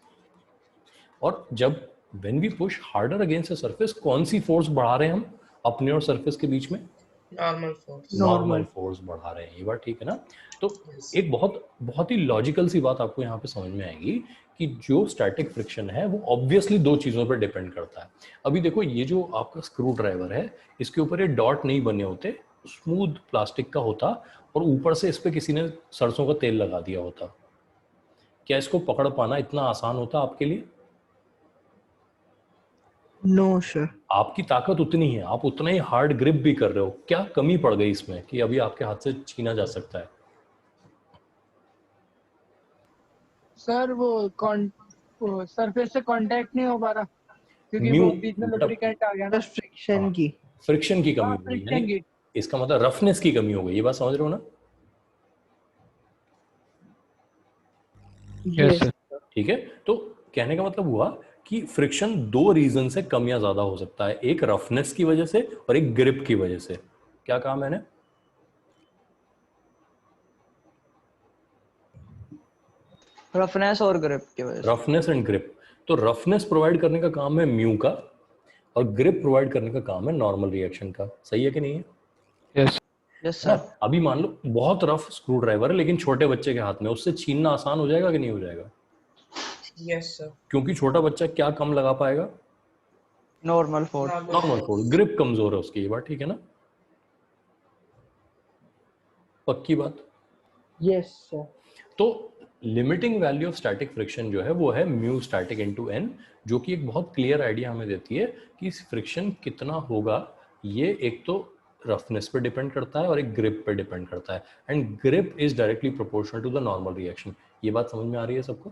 Speaker 1: और जब when we push harder against the surface, कौन सी फोर्स बढ़ा रहे हैं हम अपने और सरफेस के बीच में?
Speaker 8: Normal force.
Speaker 1: नॉर्मल फोर्स बढ़ा रहे हैं। ये बात ठीक है ना? तो
Speaker 8: Yes.
Speaker 1: एक बहुत ही लॉजिकल सी बात आपको यहाँ पे समझ में आएगी कि जो स्टैटिक फ्रिक्शन है वो ऑब्वियसली दो चीजों पर डिपेंड करता है। अभी देखो, ये जो आपका स्क्रू ड्राइवर है, इसके ऊपर ये डॉट नहीं बने होते, स्मूथ प्लास्टिक का होता और ऊपर से इस पे किसी ने सरसों का तेल लगा दिया होता। क्या इसको पकड़ पाना इतना आसान होता आपके लिए?
Speaker 3: No sir.
Speaker 1: आपकी ताकत उतनी है, आप उतना ही हार्ड ग्रिप भी कर रहे हो, क्या कमी पड़ गई इसमें कि अभी आपके हाथ से छीना जा सकता है?
Speaker 5: सर वो सरफेस से कांटेक्ट नहीं हो पा रहा क्योंकि
Speaker 1: न्यू
Speaker 5: वो बीच में लुब्रिकेंट आ गया ना।
Speaker 3: फ्रिक्शन की।
Speaker 1: फ्रिक्शन की कमी
Speaker 5: हाँ,
Speaker 1: हो गई,
Speaker 5: friction
Speaker 1: यानी
Speaker 5: की।
Speaker 1: इसका मतलब रफनेस की कमी हो गई। ये बात समझ रहे हो ना?
Speaker 6: Yes sir.
Speaker 1: ठीक है। तो कहने का मतलब हुआ कि फ्रिक्शन दो रीजन से कम या ज्यादा हो सकता है, एक रफनेस की वजह से और एक ग्रिप की वजह से। क्या कहा मैंने?
Speaker 3: रफनेस और ग्रिप की वजह से।
Speaker 1: Roughness and grip. तो रफनेस प्रोवाइड करने का काम है म्यू का और ग्रिप प्रोवाइड करने का काम है नॉर्मल रिएक्शन का। सही है कि नहीं है?
Speaker 6: यस।
Speaker 3: यस
Speaker 1: हाँ,
Speaker 3: सर।
Speaker 1: अभी मान लो बहुत रफ स्क्रू ड्राइवर है लेकिन छोटे बच्चे के हाथ में, उससे छीनना आसान हो जाएगा कि नहीं हो जाएगा?
Speaker 8: Yes, sir.
Speaker 1: क्योंकि छोटा बच्चा क्या कम लगा पाएगा?
Speaker 3: Normal force.
Speaker 1: Normal force, grip कमजोर है उसकी, ये बात ठीक है ना? पक्की बात।
Speaker 4: Yes, sir.
Speaker 1: तो limiting value of static friction जो है वो है म्यू स्टैटिक इनटू एन, जो कि एक बहुत क्लियर आइडिया हमें देती है कि फ्रिक्शन कितना होगा। ये एक तो रफनेस पे डिपेंड करता है और एक ग्रिप पे डिपेंड करता है, and grip is directly proportional to the normal reaction. ये बात समझ में आ रही है सबको?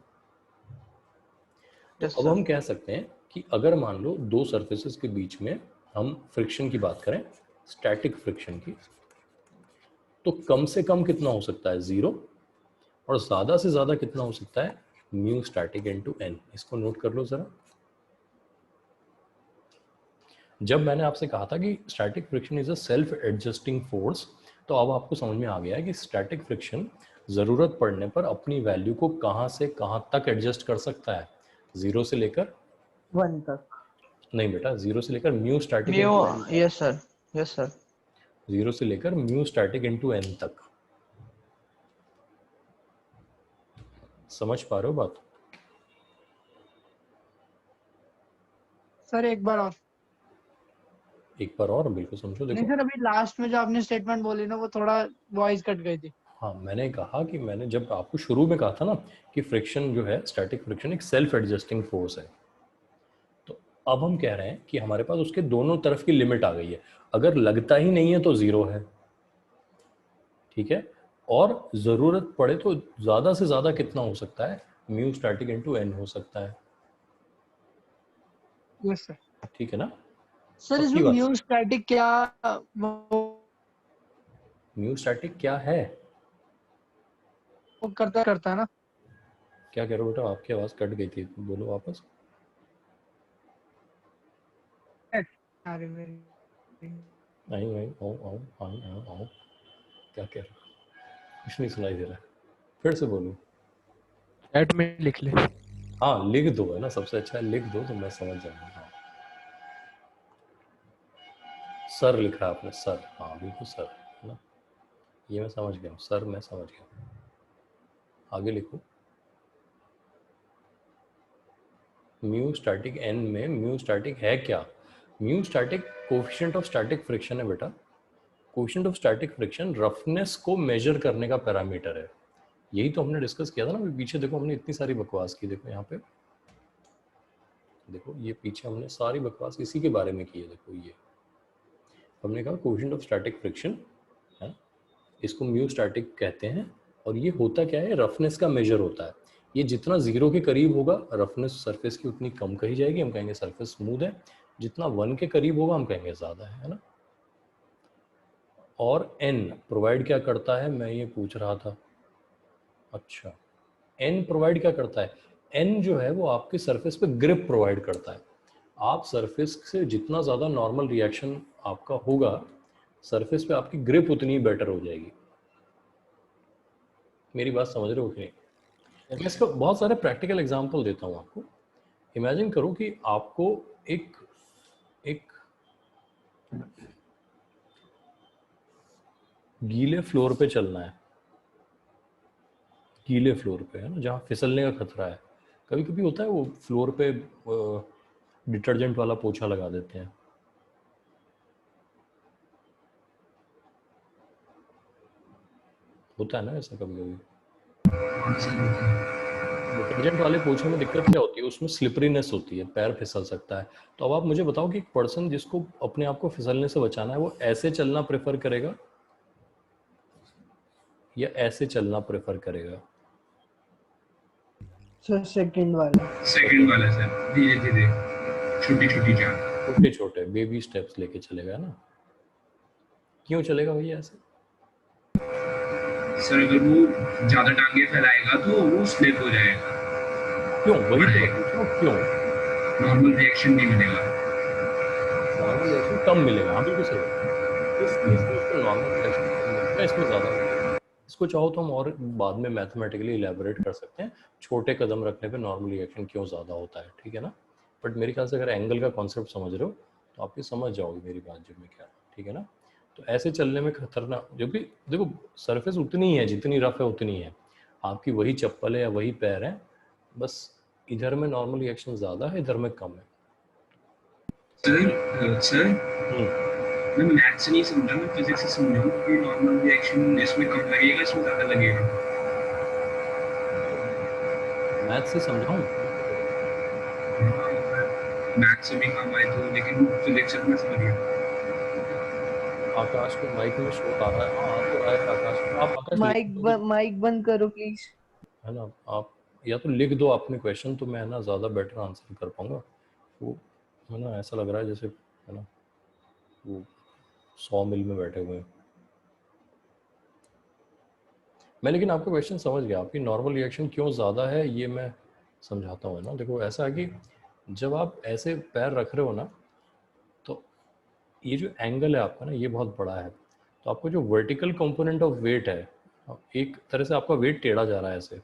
Speaker 1: तो
Speaker 3: Yes,
Speaker 1: अब
Speaker 3: sir.
Speaker 1: हम कह सकते हैं कि अगर मान लो दो सरफेसेस के बीच में हम फ्रिक्शन की बात करें, स्टैटिक फ्रिक्शन की, तो कम से कम कितना हो सकता है? 0, और ज्यादा से ज्यादा कितना हो सकता है? Mu static into N. इसको नोट कर लो जरा। जब मैंने आपसे कहा था कि static friction is a self adjusting force, तो अब आपको समझ में आ गया है कि स्टैटिक फ्रिक्शन जरूरत पड़ने पर अपनी वैल्यू को कहां से कहां तक एडजस्ट कर सकता है। 0 से लेकर
Speaker 4: 1 तक.
Speaker 1: नहीं बेटा, 0 से लेकर mu static
Speaker 3: Mu.
Speaker 1: Into N,
Speaker 3: Yes, sir. Yes, sir.
Speaker 1: 0 से लेकर म्यू स्टैटिक इनटू एन तक। समझ पा रहे हो बात?
Speaker 5: सर एक बार और।
Speaker 1: एक बार और बिल्कुल समझो।
Speaker 5: नहीं
Speaker 1: देखो,
Speaker 5: सर, अभी लास्ट में जो आपने स्टेटमेंट बोली ना वो थोड़ा वॉइस कट गई थी।
Speaker 1: हाँ, मैंने कहा कि मैंने जब आपको शुरू में कहा था ना कि फ्रिक्शन जो है, स्टैटिक फ्रिक्शन एक सेल्फ एडजस्टिंग फोर्स है, तो अब हम कह रहे हैं कि हमारे पास उसके दोनों तरफ की लिमिट आ गई है। अगर लगता ही नहीं है तो 0 है, ठीक है, और जरूरत पड़े तो ज्यादा से ज्यादा कितना हो सकता है? म्यू स्टैटिक इनटू एन हो सकता है,
Speaker 5: यस सर।
Speaker 1: ठीक है ना?
Speaker 5: सर
Speaker 1: पक्की
Speaker 5: इसमें
Speaker 1: बात।
Speaker 5: म्यू स्टैटिक क्या
Speaker 1: म्यू स्टैटिक क्या है?
Speaker 5: वो करता है ना?
Speaker 1: क्या कह रहे हो बेटा? आपकी आवाज कट गई थी, बोलो वापस।
Speaker 5: अरे मेरी
Speaker 1: नहीं नहीं, आओ आओ आओ आओ आओ, क्या कह रहे हो? कुछ नहीं सुनाई दे रहा है, फिर से बोलो।
Speaker 6: चैट में लिख ले।
Speaker 1: हाँ, लिख दो, है ना, सबसे अच्छा है लिख दो तो मैं समझ जाऊंगा। हाँ, सर लिख रहा है आपने, सर, हाँ बिल्कुल सर, है ना, ये मैं समझ गया हूँ सर, मैं समझ गया। आगे लिखो। म्यू स्टैटिक एन में म्यू स्टैटिक है क्या? Mu static coefficient of static friction है बेटा। Coefficient of static friction roughness को मेजर करने का पैरामीटर है। यही तो हमने डिस्कस किया था ना पीछे। देखो हमने इतनी सारी बकवास की, देखो यहाँ पे, देखो ये पीछे हमने सारी बकवास इसी के बारे में की है। देखो ये हमने कहा कोफिशिएंट ऑफ स्टैटिक फ्रिक्शन है, इसको म्यू स्टैटिक कहते हैं, और ये होता क्या है? रफनेस का मेजर होता है। ये जितना 0 के करीब होगा रफनेस सरफेस की उतनी कम कही जाएगी, हम कहेंगे सरफेस स्मूथ है। जितना 1 के करीब होगा हम कहेंगे ज़्यादा है ना। और n प्रोवाइड क्या करता है, मैं ये पूछ रहा था। अच्छा, n प्रोवाइड क्या करता है? n जो है वो आपके सरफेस पे ग्रिप प्रोवाइड करता है। आप सरफेस से जितना ज़्यादा नॉर्मल रिएक्शन आपका होगा, सरफेस पे आपकी ग्रिप उतनी बेटर हो जाएगी। मेरी बात समझ रहे हो कि नहीं? मैं इसका बहुत सारे प्रैक्टिकल एग्जांपल देता हूँ आपको। इमेजिन करो कि आपको एक गीले फ्लोर पे चलना है, गीले फ्लोर पे, है ना, जहाँ फिसलने का खतरा है। कभी कभी होता है वो फ्लोर पे डिटर्जेंट वाला पोछा लगा देते हैं, होता है ना ऐसा कभी कभी। डिटर्जेंट वाले पोछे में दिक्कत क्या होती है? उसमें स्लिपरीनेस होती है, पैर फिसल सकता है। तो अब आप मुझे बताओ कि एक पर्सन जिसको अपने आप को फिसलने से बचाना है, वो ऐसे चलना प्रेफर करेगा या ऐसे चलना प्रेफर करेगा?
Speaker 4: सर सेकंड वाला.
Speaker 9: सेकंड वाला सर, धीरे धीरे, छोटी छोटी जान।
Speaker 1: छोटे छोटे बेबी स्टेप्स लेके चलेगा ना। क्यों चलेगा भैया ऐसे?
Speaker 9: सर अगर वो ज्यादा टांगे फैलाएगा तो वो स्लिप हो जाएगा,
Speaker 1: क्यों? वही तो पूछो, क्यों?
Speaker 9: नॉर्मल रिएक्शन नहीं मिलेगा।
Speaker 1: नॉर्मल रिएक्शन कम मिलेगा, हाँ बिल्कुल सही। इस केस में उसको नॉर्मल रिएक्शन कम मिलेगा, इसमें ज़्यादा मिलेगा। इसको चाहो तो हम और बाद में मैथमेटिकली इलेबोरेट कर सकते हैं, छोटे कदम रखने पे नॉर्मल रिएक्शन क्यों ज़्यादा होता है, ठीक है ना। बट मेरे ख्याल से अगर एंगल का कॉन्सेप्ट समझ रहे हो तो आप ये समझ जाओगे मेरी बात जो मैं क्या, ठीक है ना। तो ऐसे चलने में खतरनाक, जो कि देखो सरफेस उतनी है जितनी रफ है उतनी है, आपकी वही चप्पल है या वही पैर है, बस इधर में नॉर्मल रिएक्शन ज़्यादा है, इधर में कम है।
Speaker 9: सर मैं मैथ से नहीं समझा, मैं फिजिक्स से समझा हूँ कि नॉर्मल रिएक्शन इसमें कम लगेगा, इसमें ज़्यादा लगेगा।
Speaker 1: मैथ से समझाऊं?
Speaker 9: मैथ से भी काम आए तो, लेकिन फिजिक्स से तो मैं समझ गया।
Speaker 1: आकाश के माइक में शोर आ रहा है। हाँ, आ तो रहा है आकाश। आप आकाश
Speaker 4: माइक बंद करो प्लीज।
Speaker 1: है ना, आप या तो लिख दो अपने क्वेश्चन, तो मैं ना ज़्यादा बेटर आंसर कर पाऊंगा। वो है ना, ऐसा लग रहा है जैसे है ना वो 100 मील में बैठे हुए हैं। मैं लेकिन आपका क्वेश्चन समझ गया, आपकी नॉर्मल रिएक्शन क्यों ज़्यादा है ये मैं समझाता हूँ ना। देखो ऐसा है कि जब आप ऐसे पैर रख रहे हो ना, तो ये जो एंगल है आपका ना, ये बहुत बड़ा है। तो आपको जो वर्टिकल कंपोनेंट ऑफ वेट है, एक तरह से आपका वेट टेढ़ा जा रहा है ऐसे,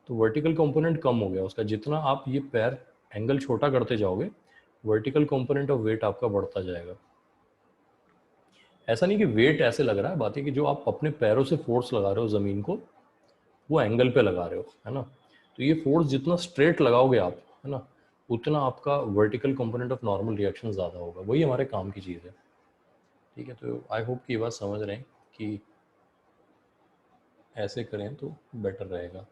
Speaker 1: तो वर्टिकल कंपोनेंट कम हो गया उसका। जितना आप ये पैर एंगल छोटा करते जाओगे, वर्टिकल कंपोनेंट ऑफ वेट आपका बढ़ता जाएगा। ऐसा नहीं कि वेट ऐसे लग रहा है, बात है कि जो आप अपने पैरों से फोर्स लगा रहे हो ज़मीन को, वो एंगल पे लगा रहे हो, है ना। तो ये फोर्स जितना स्ट्रेट लगाओगे आप, है ना, उतना आपका vertical component of normal reaction ज़्यादा होगा। वही हमारे काम की चीज़ है, ठीक है। तो आई होप कि ये बात समझ रहे हैं कि ऐसे करें तो बेटर रहेगा,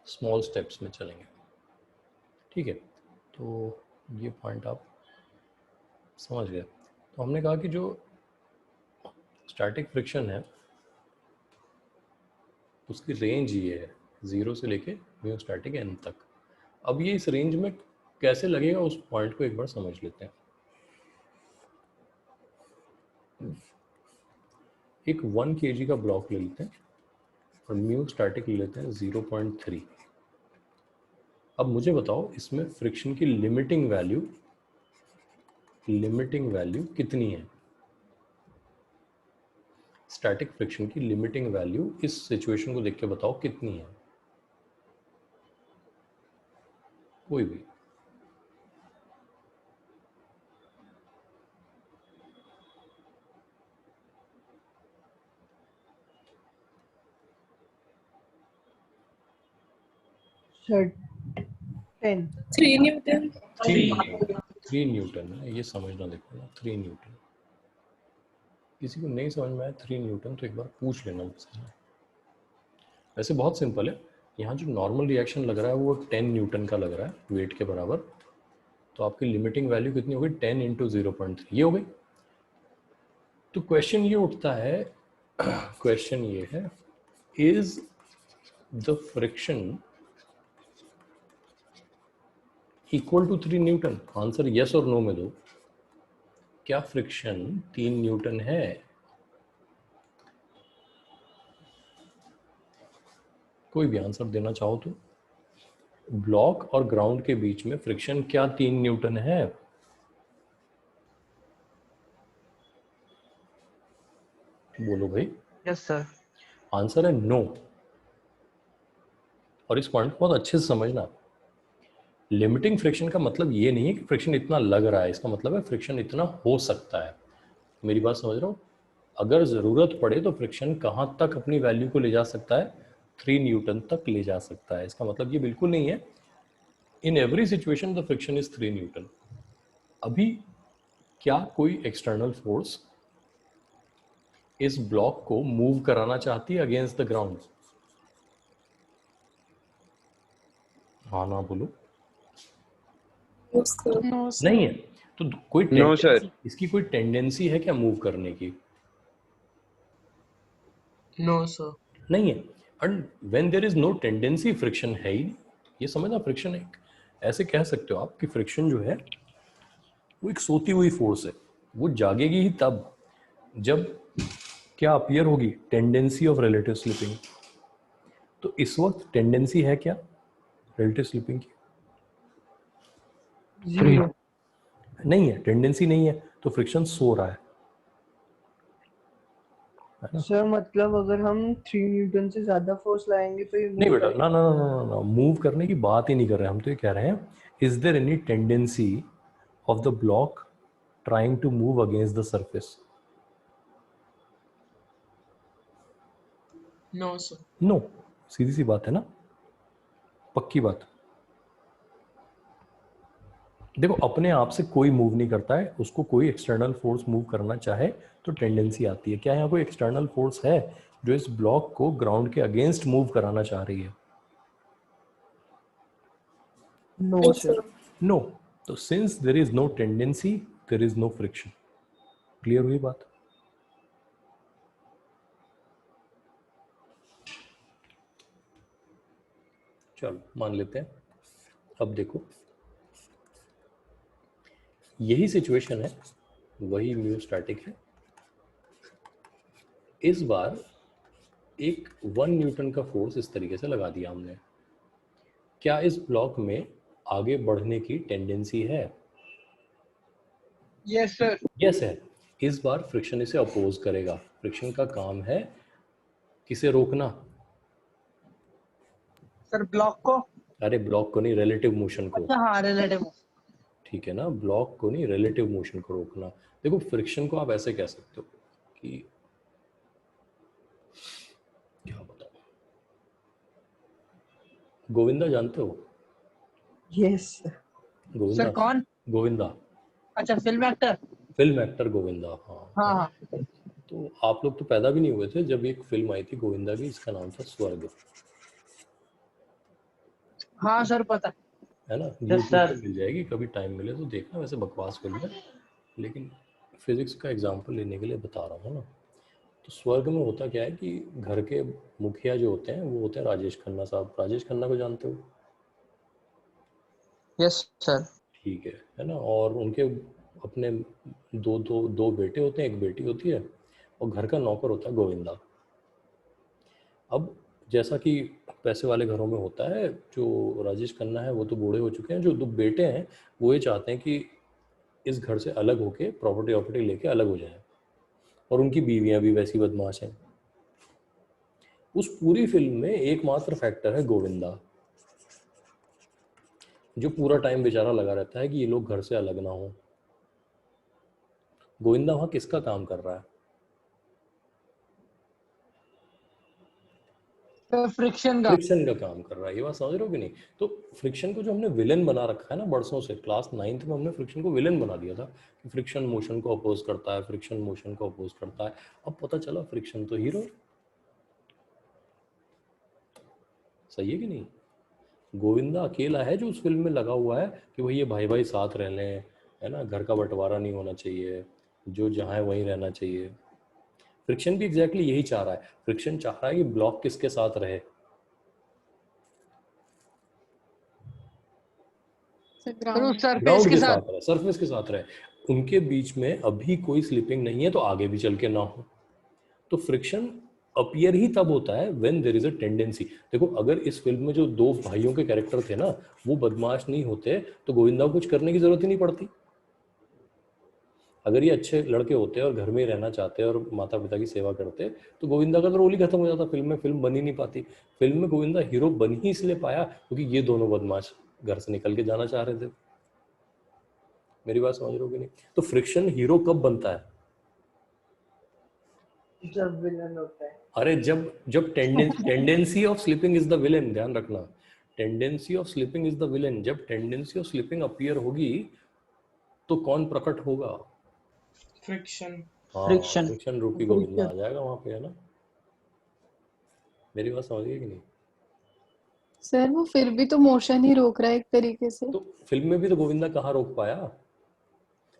Speaker 1: स्मॉल स्टेप्स में चलेंगे, ठीक है। तो ये पॉइंट आप समझ गए। तो हमने कहा कि जो स्टैटिक फ्रिक्शन है उसकी रेंज ये है 0 से लेके म्यू स्टैटिक n तक। अब ये इस रेंज में कैसे लगेगा उस पॉइंट को एक बार समझ लेते हैं। एक 1 kg का ब्लॉक ले लेते हैं और म्यू स्टैटिक ले लेते हैं 0.3। अब मुझे बताओ इसमें फ्रिक्शन की लिमिटिंग वैल्यू कितनी है। स्टैटिक फ्रिक्शन की लिमिटिंग वैल्यू इस सिचुएशन को देख के बताओ कितनी है, कोई भी।
Speaker 4: सर 10।
Speaker 7: 3 न्यूटन।
Speaker 1: 3 न्यूटन है, ये समझना। देखो ना, 3 न्यूटन। किसी को नहीं समझ में आया 3 न्यूटन तो एक बार पूछ लेना मुझसे। वैसे बहुत सिंपल है। यहाँ जो नॉर्मल रिएक्शन लग रहा है वो 10 न्यूटन का लग रहा है वेट के बराबर। तो आपकी लिमिटिंग वैल्यू कितनी होगी, 10 इंटू 0.3, ये हो गई। तो क्वेश्चन ये उठता है, क्वेश्चन ये है, is the friction equal to 3 newton. Answer yes और नो में दो। क्या फ्रिक्शन 3 न्यूटन है? कोई भी आंसर देना चाहो तो। ब्लॉक और ग्राउंड के बीच में फ्रिक्शन क्या 3 न्यूटन है? बोलो भाई।
Speaker 3: Yes sir.
Speaker 1: आंसर है नो। और इस पॉइंट को बहुत अच्छे से समझना। लिमिटिंग फ्रिक्शन का मतलब ये नहीं है कि फ्रिक्शन इतना लग रहा है, इसका मतलब है फ्रिक्शन इतना हो सकता है। मेरी बात समझ रहे हो? अगर ज़रूरत पड़े तो फ्रिक्शन कहाँ तक अपनी वैल्यू को ले जा सकता है, 3 न्यूटन तक ले जा सकता है। इसका मतलब ये बिल्कुल नहीं है in every situation the friction is 3 newton. अभी क्या कोई एक्सटर्नल फोर्स इस ब्लॉक को मूव कराना चाहती है अगेंस्ट द ग्राउंड? हाँ ना बोलो।
Speaker 7: No sir.
Speaker 1: नहीं है। तो कोई
Speaker 3: नो सर।
Speaker 1: इसकी कोई टेंडेंसी है क्या मूव करने की?
Speaker 8: No, sir.
Speaker 1: नहीं है। And when there is no tendency, friction है ही नहीं। ये समझना, फ्रिक्शन एक ऐसे कह सकते हो आप कि फ्रिक्शन जो है वो एक सोती हुई फोर्स है। वो जागेगी ही तब जब क्या अपीयर होगी, टेंडेंसी ऑफ रिलेटिव स्लिपिंग। तो इस वक्त टेंडेंसी है क्या रिलेटिव स्लिपिंग की?
Speaker 4: 0।
Speaker 1: नहीं है, टेंडेंसी नहीं है, तो फ्रिक्शन सो रहा है ना?
Speaker 4: सर मतलब अगर हम 3 न्यूटन से ज्यादा फोर्स लाएंगे तो ये
Speaker 1: नहीं बेटा, ना ना ना ना ना, मूव करने की बात ही नहीं कर रहे हम। तो ये कह रहे हैं, is there any tendency of the block trying to move against the surface?
Speaker 8: No, sir.
Speaker 1: No. सीधी सी बात है ना, पक्की बात। देखो अपने आप से कोई मूव नहीं करता है, उसको कोई एक्सटर्नल फोर्स मूव करना चाहे तो टेंडेंसी आती है। क्या यहाँ कोई एक्सटर्नल फोर्स है जो इस ब्लॉक को ग्राउंड के अगेंस्ट मूव कराना चाह रही है?
Speaker 4: No sir.
Speaker 1: नो। तो since there is no tendency there is no friction. Clear हुई बात? चलो मान लेते हैं। अब देखो यही सिचुएशन है, वही म्यू स्टैटिक है। इस बार एक 1 न्यूटन का फोर्स इस तरीके से लगा दिया हमने। क्या इस ब्लॉक में आगे बढ़ने की टेंडेंसी है?
Speaker 5: Yes sir.
Speaker 1: यस है। इस बार फ्रिक्शन इसे अपोज करेगा। फ्रिक्शन का काम है किसे रोकना?
Speaker 5: सर ब्लॉक को।
Speaker 1: अरे ब्लॉक को नहीं, रिलेटिव मोशन को।
Speaker 5: अच्छा हाँ रिलेटिव।
Speaker 1: ठीक है ना, ब्लॉक को नहीं, रिलेटिव मोशन को रोकना। देखो फ्रिक्शन को आप ऐसे कह सकते हो कि क्या बताओ, गोविंदा जानते हो?
Speaker 4: यस
Speaker 1: गोविंदा
Speaker 5: सर कौन?
Speaker 1: गोविंदा
Speaker 5: अच्छा film actor.
Speaker 1: Film actor Govinda. हाँ
Speaker 5: हाँ हाँ।
Speaker 1: तो आप लोग तो पैदा भी नहीं हुए थे जब एक फिल्म आई थी गोविंदा की, इसका नाम था स्वर्ग,
Speaker 5: हाँ सर पता।
Speaker 1: है ना?
Speaker 5: Yes,
Speaker 1: YouTube
Speaker 5: sir.
Speaker 1: पे मिल जाएगी, कभी टाइम मिले तो देखना। वैसे बकवास फिल्म है लेकिन फिजिक्स का एग्जाम्पल लेने के लिए बता रहा हूँ ना। तो स्वर्ग में होता क्या है कि घर के मुखिया जो होते हैं वो होते हैं राजेश खन्ना साहब। राजेश खन्ना को जानते हो?
Speaker 3: Yes sir.
Speaker 1: ठीक है ना? और उनके अपने दो बेटे होते हैं, एक बेटी होती है, और घर का नौकर होता है गोविंदा। अब जैसा कि पैसे वाले घरों में होता है, जो राजेश खन्ना है वो तो बूढ़े हो चुके हैं, जो 2 बेटे हैं वो ये चाहते हैं कि इस घर से अलग होके प्रॉपर्टी लेके अलग हो जाए, और उनकी बीवियां भी वैसी बदमाश हैं। उस पूरी फिल्म में एकमात्र फैक्टर है गोविंदा, जो पूरा टाइम बेचारा लगा रहता है कि ये लोग घर से अलग ना हो। गोविंदा वहां किसका काम कर रहा है?
Speaker 5: फ्रिक्शन का।
Speaker 1: फ्रिक्शन का काम कर रहा है। ये बात समझ रहे हो कि नहीं? तो फ्रिक्शन को जो हमने विलेन बना रखा है ना बरसों से, क्लास 9th में हमने फ्रिक्शन को विलेन बना दिया था कि फ्रिक्शन मोशन को अपोज करता है, फ्रिक्शन मोशन को अपोज करता है। अब पता चला फ्रिक्शन तो हीरो। सही है कि नहीं? गोविंदा अकेला है जो उस फिल्म में लगा हुआ है कि भाई ये भाई भाई साथ रह लें, है ना, घर का बंटवारा नहीं होना चाहिए, जो जहाँ है वहीं रहना चाहिए। फ्रिक्शन भी एग्जैक्टली यही चाह रहा है। फ्रिक्शन चाह रहा है कि ब्लॉक किसके साथ रहे?
Speaker 5: फिर उस सरफेस
Speaker 1: ग्राउंड
Speaker 5: के
Speaker 1: के
Speaker 5: साथ।
Speaker 1: साथ रहे, सरफेस के साथ रहे। उनके बीच में अभी कोई स्लिपिंग नहीं है तो आगे भी चल के ना हो। तो फ्रिक्शन अपीयर ही तब होता है when there is a tendency. देखो अगर इस फिल्म में जो 2 भाइयों के कैरेक्टर थे ना वो बदमाश नहीं होते तो गोविंदा को कुछ करने की जरूरत ही नहीं पड़ती। अगर ये अच्छे लड़के होते और घर में ही रहना चाहते और माता पिता की सेवा करते तो गोविंदा का तो रोल ही खत्म हो जाता फिल्म में। फिल्म बन ही नहीं पाती। फिल्म में गोविंदा हीरो बन ही इसलिए पाया क्योंकि ये दोनों बदमाश घर से निकल के जाना चाह रहे थे। मेरी बात समझ रहे हो कि नहीं? तो फ्रिक्शन हीरो कब बनता है?
Speaker 4: जब विलन होता है।
Speaker 1: अरे जब जब tendency of slipping is the villain. ध्यान रखना, tendency of slipping is the villain. जब टेंडेंसी ऑफ स्लिपिंग अपीयर होगी तो कौन प्रकट होगा?
Speaker 8: फ्रिक्शन।
Speaker 1: हाँ,
Speaker 3: फ्रिक्शन।
Speaker 1: फ्रिक्शन रूपी गोविंदा आ जाएगा वहां पे, है ना? मेरी बात समझ गई कि नहीं?
Speaker 7: सर वो फिर भी तो मोशन ही रोक रहा है एक तरीके से।
Speaker 1: तो फिल्म में भी तो गोविंदा कहाँ रोक पाया?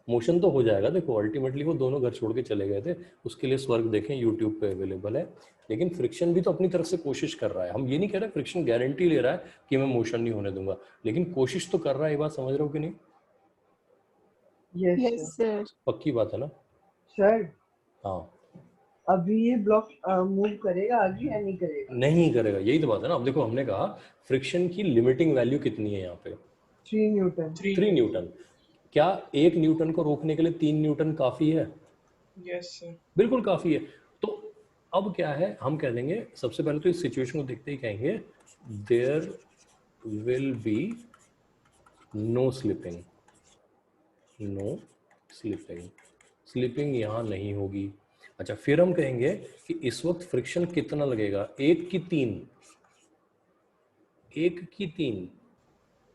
Speaker 1: मोशन तो हो जाएगा। देखो अल्टीमेटली वो दोनों घर छोड़ के चले गए थे, उसके लिए स्वर्ग देखें, यूट्यूब पे अवेलेबल है। लेकिन फ्रिक्शन भी तो अपनी तरफ से कोशिश कर रहा है। हम ये नहीं कह रहे फ्रिक्शन गारंटी ले रहा है कि मैं मोशन नहीं होने दूंगा, लेकिन कोशिश तो कर रहा है। ये बात समझ रहे हो कि नहीं?
Speaker 4: Yes
Speaker 7: yes sir.
Speaker 1: पक्की बात है ना?
Speaker 4: सर।
Speaker 1: हाँ।
Speaker 4: अभी ये ब्लॉक मूव करेगा आगे या नहीं करेगा?
Speaker 1: नहीं करेगा, यही तो बात है ना। अब देखो हमने कहा फ्रिक्शन की लिमिटिंग वैल्यू कितनी है यहाँ पे?
Speaker 4: 3 न्यूटन।
Speaker 1: 3 न्यूटन। क्या 1 न्यूटन को रोकने के लिए 3 न्यूटन काफी है?
Speaker 8: Yes sir.
Speaker 1: बिल्कुल काफी है। तो अब क्या है, हम कह देंगे सबसे पहले तो इस सिचुएशन को देखते ही कहेंगे there will be no slipping. No slipping, slipping यहां नहीं होगी। अच्छा फिर हम कहेंगे कि इस वक्त फ्रिक्शन कितना लगेगा? 1 की 3, 1 की 3।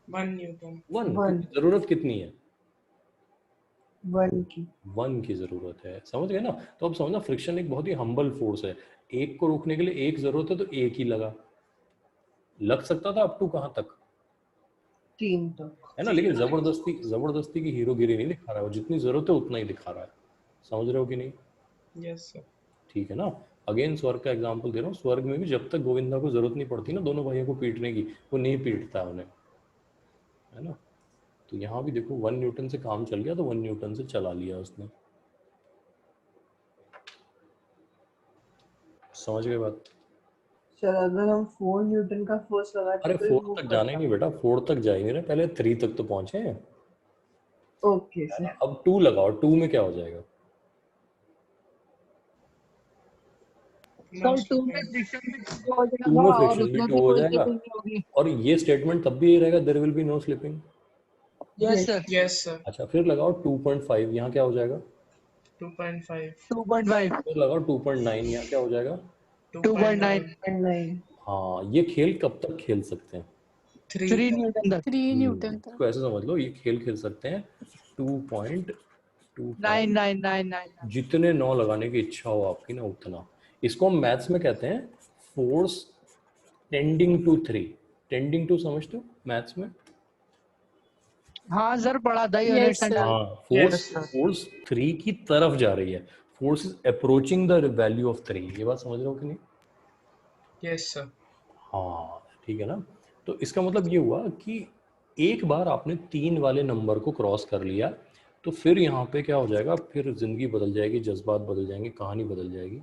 Speaker 8: 1 न्यूटन।
Speaker 1: 1,
Speaker 4: One.
Speaker 1: क्योंकि जरूरत कितनी है?
Speaker 4: 1 की
Speaker 1: 1 की जरूरत है, समझ गए ना? तो अब समझना फ्रिक्शन एक बहुत ही हम्बल फोर्स है। एक को रोकने के लिए एक जरूरत है तो एक ही लग सकता था अप टू कहाँ तक,
Speaker 4: 3 तक।
Speaker 1: है ना? लेकिन जबरदस्ती की हीरोगिरी नहीं दिखा रहा है, जितनी जरूरत है उतना ही दिखा रहा है। समझ रहे हो कि नहीं?
Speaker 8: Yes sir.
Speaker 1: ठीक है ना? अगेन स्वर्ग का एग्जांपल दे रहा हूँ। स्वर्ग में भी जब तक गोविंदा को जरूरत नहीं पड़ती ना दोनों भाइयों को पीटने की, वो नहीं पीटता उन्हें, है ना? तो यहाँ भी देखो 1 न्यूटन से काम चल गया तो 1 न्यूटन से चला लिया उसने। समझ गए बात?
Speaker 4: सर अगर हम 4 न्यूटन का फोर्स लगाते
Speaker 1: अरे
Speaker 4: तो ये
Speaker 1: 4
Speaker 4: मूव
Speaker 1: तक जाना ही
Speaker 4: करता।
Speaker 1: नहीं बेटा, 4 तक जा ही नहीं रहे, पहले 3 तक तो पहुंचे हैं,
Speaker 4: ओके
Speaker 1: है
Speaker 4: सर।
Speaker 1: ना? अब 2 लगाओ, 2 में क्या हो जाएगा?
Speaker 8: नो
Speaker 5: सर 2 में
Speaker 8: स्लिपिंग।
Speaker 5: फ्रिक्शन भी 2 हो
Speaker 1: 2
Speaker 5: जाएगा
Speaker 1: में
Speaker 5: और
Speaker 1: फ्रिक्शन भी
Speaker 5: उसमें
Speaker 1: 2
Speaker 5: भी
Speaker 1: हो
Speaker 5: कोई
Speaker 1: जाएगा,
Speaker 5: स्लिपिंग नहीं होगी।
Speaker 1: और ये स्टेटमेंट तब भी ये रहेगा, there will be no slipping.
Speaker 5: Yes sir.
Speaker 8: Yes sir.
Speaker 1: अच्छा फिर लगाओ 2.5, यहाँ क्या हो जाएगा?
Speaker 8: 2.5।
Speaker 5: 2.5।
Speaker 1: फिर लगाओ 2.9, यहाँ क्या हो जाएगा?
Speaker 5: 2.9।
Speaker 8: 2.9।
Speaker 4: 9
Speaker 1: हाँ, ये खेल कब तक खेल सकते हैं?
Speaker 8: 3
Speaker 5: 3
Speaker 8: तक।
Speaker 5: न्यूटन तक।
Speaker 7: 3 न्यूटन तक।
Speaker 1: इसको ऐसे समझ लो, ये खेल खेल सकते हैं 2.25,
Speaker 5: 9
Speaker 1: जितने 9 लगाने की इच्छा हो आपकी ना उतना। इसको हम मैथ्स में कहते हैं force tending to 3। Tending to समझते हो मैथ्स में?
Speaker 5: हाँ सर पढ़ा था यूनिट
Speaker 7: यस
Speaker 5: सेंटर।
Speaker 7: सर।
Speaker 1: हाँ,
Speaker 5: यस सर।
Speaker 1: फोर्स 3 की तरफ जा रही है। Force is approaching the value of 3। ये बात समझ रहे हो कि नहीं?
Speaker 8: Yes sir.
Speaker 1: हाँ ठीक है ना? तो इसका मतलब ये हुआ कि एक बार आपने 3 वाले नंबर को क्रॉस कर लिया तो फिर यहाँ पे क्या हो जाएगा, फिर जिंदगी बदल जाएगी, जज्बात बदल जाएंगे, कहानी बदल जाएगी।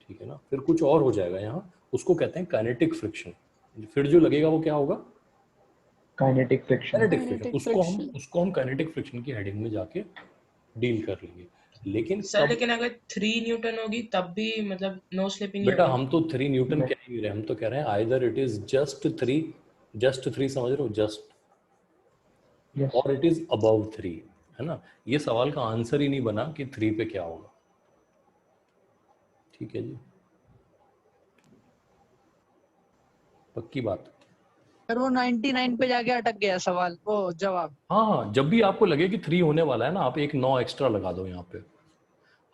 Speaker 1: ठीक है ना? फिर कुछ और हो जाएगा यहाँ, उसको कहते हैं काइनेटिक फ्रिक्शन। फिर जो लगेगा वो क्या होगा?
Speaker 6: Kinetic friction.
Speaker 1: Kinetic friction.
Speaker 7: Kinetic
Speaker 1: उसको
Speaker 7: फ्रिक्शन।
Speaker 1: हम काइनेटिक फ्रिक्शन की हेडिंग में जाके डील कर लेंगे। लेकिन
Speaker 8: सर
Speaker 1: कब?
Speaker 8: लेकिन अगर 3 न्यूटन होगी तब भी मतलब नो स्लिपिंग ही
Speaker 1: बेटा
Speaker 8: होगी।
Speaker 1: हम तो 3 न्यूटन कह ही नहीं रहे, हम तो कह रहे हैं आइदर इट इज जस्ट 3, समझ रहे हो? Just,
Speaker 6: yes.
Speaker 1: और इट इज अबव 3, है ना? ये सवाल का आंसर ही नहीं बना कि 3 पे क्या होगा। ठीक है जी, पक्की बात।
Speaker 5: सर वो 99 पे जाके अटक गया सवाल, वो जवाब।
Speaker 1: हाँ हाँ, जब भी आपको लगे कि 3 होने वाला है ना, आप एक 9 एक्स्ट्रा लगा दो यहाँ पे।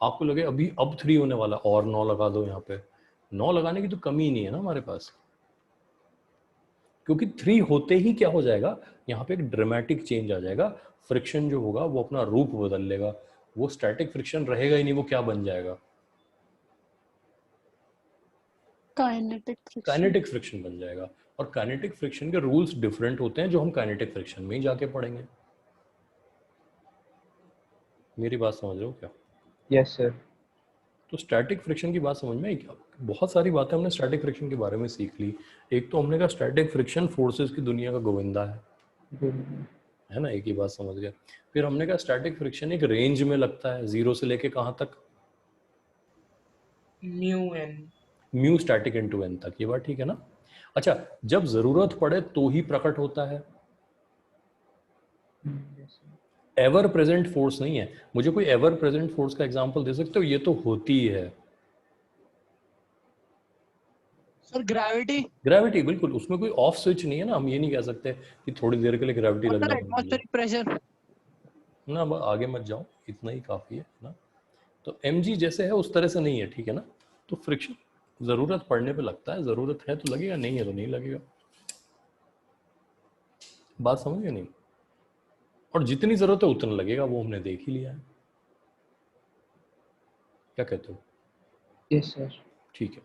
Speaker 1: आपको लगे अभी अब 3 होने वाला, और 9 लगा दो यहाँ पे। 9 लगाने की तो कमी ही नहीं है ना हमारे पास, क्योंकि 3 होते ही क्या हो जाएगा, यहाँ पे एक ड्रामेटिक चेंज आ जाएगा। फ्रिक्शन जो होगा वो अपना रूप बदल लेगा, वो स्टैटिक फ्रिक्शन रहेगा ही नहीं, वो क्या बन जाएगा?
Speaker 7: Kinetic friction.
Speaker 1: काइनेटिक फ्रिक्शन बन जाएगा। और काइनेटिक फ्रिक्शन के रूल्स डिफरेंट होते हैं, जो हम काइनेटिक फ्रिक्शन में ही जाके पढ़ेंगे। मेरी बात समझ रहे हो क्या?
Speaker 6: Yes sir.
Speaker 1: तो स्टैटिक फ्रिक्शन की बात समझ में आई क्या? बहुत सारी बातें हमने स्टैटिक फ्रिक्शन के बारे में सीख ली। एक तो हमने कहा स्टैटिक फ्रिक्शन फोर्सेस की दुनिया का गोविंदा है ना? एक ही बात समझ गया। फिर हमने कहा स्टैटिक फ्रिक्शन एक रेंज में लगता है, 0 से लेके कहाँ तक?
Speaker 8: Mu N.
Speaker 1: Mu static into N तक। ये बात ठीक है ना? अच्छा, जब जरूरत पड़े तो ही प्रकट होता है, एवर प्रेजेंट फोर्स नहीं है। मुझे कोई एवर प्रेजेंट फोर्स का एग्जांपल दे सकते हो? ये तो होती है।
Speaker 5: Sir gravity.
Speaker 1: ग्रेविटी, बिल्कुल, उसमें कोई ऑफ स्विच नहीं है ना। हम ये नहीं कह सकते कि थोड़ी देर के लिए ग्रेविटी
Speaker 5: और
Speaker 1: लगना
Speaker 5: सर
Speaker 1: बंद कर दो
Speaker 5: एटमॉस्फेरिक प्रेशर।
Speaker 1: ना। अब आगे मत जाओ, इतना ही काफी है ना। तो mg जैसे है उस तरह से नहीं है, ठीक है ना? तो फ्रिक्शन जरूरत पड़ने पे लगता है, जरूरत है तो लगेगा, नहीं है तो नहीं लगेगा। बात समझ गए नहीं? और जितनी जरूरत है उतना लगेगा, वो हमने देख ही लिया है। क्या कहते हो?
Speaker 6: Yes sir.
Speaker 1: ठीक है,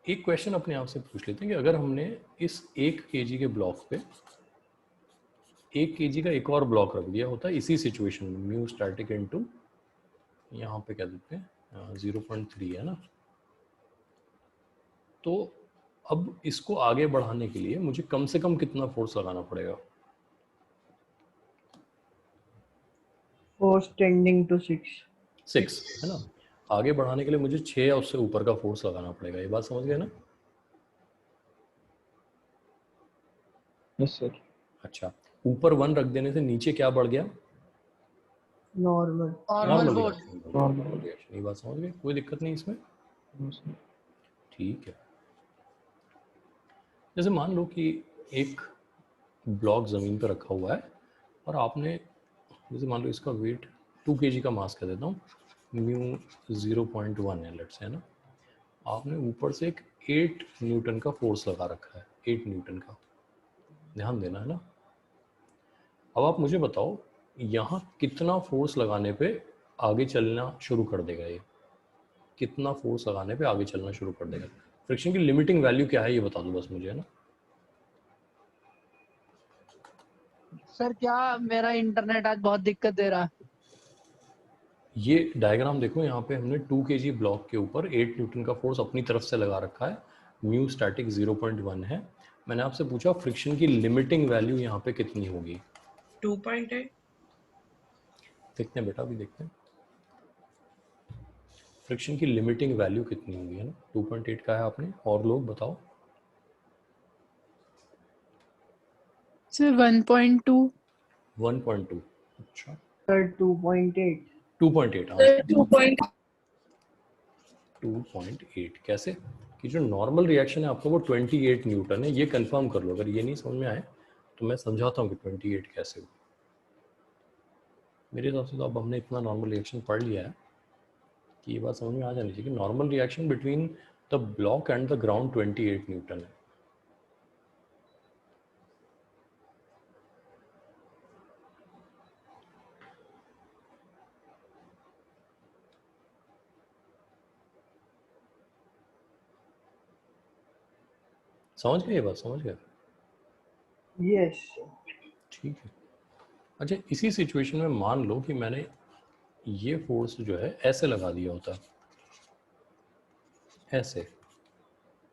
Speaker 1: एक क्वेश्चन अपने आप से पूछ लेते हैं कि अगर हमने इस 1 kg के ब्लॉक पे 1 kg का एक और ब्लॉक रख दिया होता है इसी सिचुएशन में, म्यू स्टैटिक इनटू, यहाँ पे क्या देते हैं 0.3 है ना। तो अब इसको आगे बढ़ाने के लिए मुझे कम से कम कितना फोर्स लगाना पड़ेगा?
Speaker 4: Force tending to 6।
Speaker 1: 6, है ना? आगे बढ़ाने के लिए मुझे 6 या उससे ऊपर का फोर्स लगाना पड़ेगा। ये बात समझ गए ना?
Speaker 6: Yes sir.
Speaker 1: अच्छा, ऊपर 1 रख देने से नीचे क्या बढ़ गया?
Speaker 4: Normal.
Speaker 5: Normal force.
Speaker 1: Reaction.
Speaker 6: Normal.
Speaker 1: Normal reaction. ये बात समझ गए? कोई दिक्कत नहीं इसमें? ठीक है। जैसे मान लो कि एक ब्लॉक ज़मीन पर रखा हुआ है और आपने, जैसे मान लो इसका वेट 2 kg का मास कह देता हूँ, म्यू 0.1 है लेट्स से, है ना। आपने ऊपर से एक 8 न्यूटन का फोर्स लगा रखा है, 8 न्यूटन का, ध्यान देना है ना। अब आप मुझे बताओ यहाँ कितना फोर्स लगाने पे आगे चलना शुरू कर देगा ये, कितना फोर्स लगाने पे आगे चलना शुरू कर देगा। फ्रिक्शन की लिमिटिंग वैल्यू क्या है ये बता दो बस मुझे, है ना।
Speaker 5: सर क्या मेरा इंटरनेट आज बहुत दिक्कत दे रहा है।
Speaker 1: ये डायग्राम देखो, यहाँ पे हमने 2 kg ब्लॉक के ऊपर 8 न्यूटन का फोर्स अपनी तरफ से लगा रखा है, म्यू स्टैटिक 0.1 है। मैंने आपसे पूछा फ्रिक्शन की लिमिटिंग वैल्यू यहाँ पे कितनी होगी।
Speaker 8: 2.8।
Speaker 1: देखते हैं बेटा, अभी देखते हैं फ्रिक्शन की लिमिटिंग वैल्यू कितनी होगी, है ना। 2.8 का है आपने, और लोग बताओ।
Speaker 7: सर 1.2।
Speaker 1: 1.2, अच्छा
Speaker 4: सर 2.8।
Speaker 1: 2.8, हाँ 2.8 कैसे कि जो नॉर्मल रिएक्शन है आपको वो 28 न्यूटन है, ये कंफर्म कर लो। अगर ये नहीं समझ में आए तो मैं समझाता हूँ कि 28 कैसे हो। मेरे हिसाब से तो अब हमने इतना नॉर्मल रिएक्शन पढ़ लिया है कि ये बात समझ में आ जानी चाहिए कि normal reaction between the block and the ground 28 Newton है। समझ गए ये बात, समझ गए?
Speaker 4: यस।
Speaker 1: ठीक है। अच्छा, इसी सिचुएशन में मान लो कि मैंने ये फोर्स जो है ऐसे लगा दिया होता, ऐसे।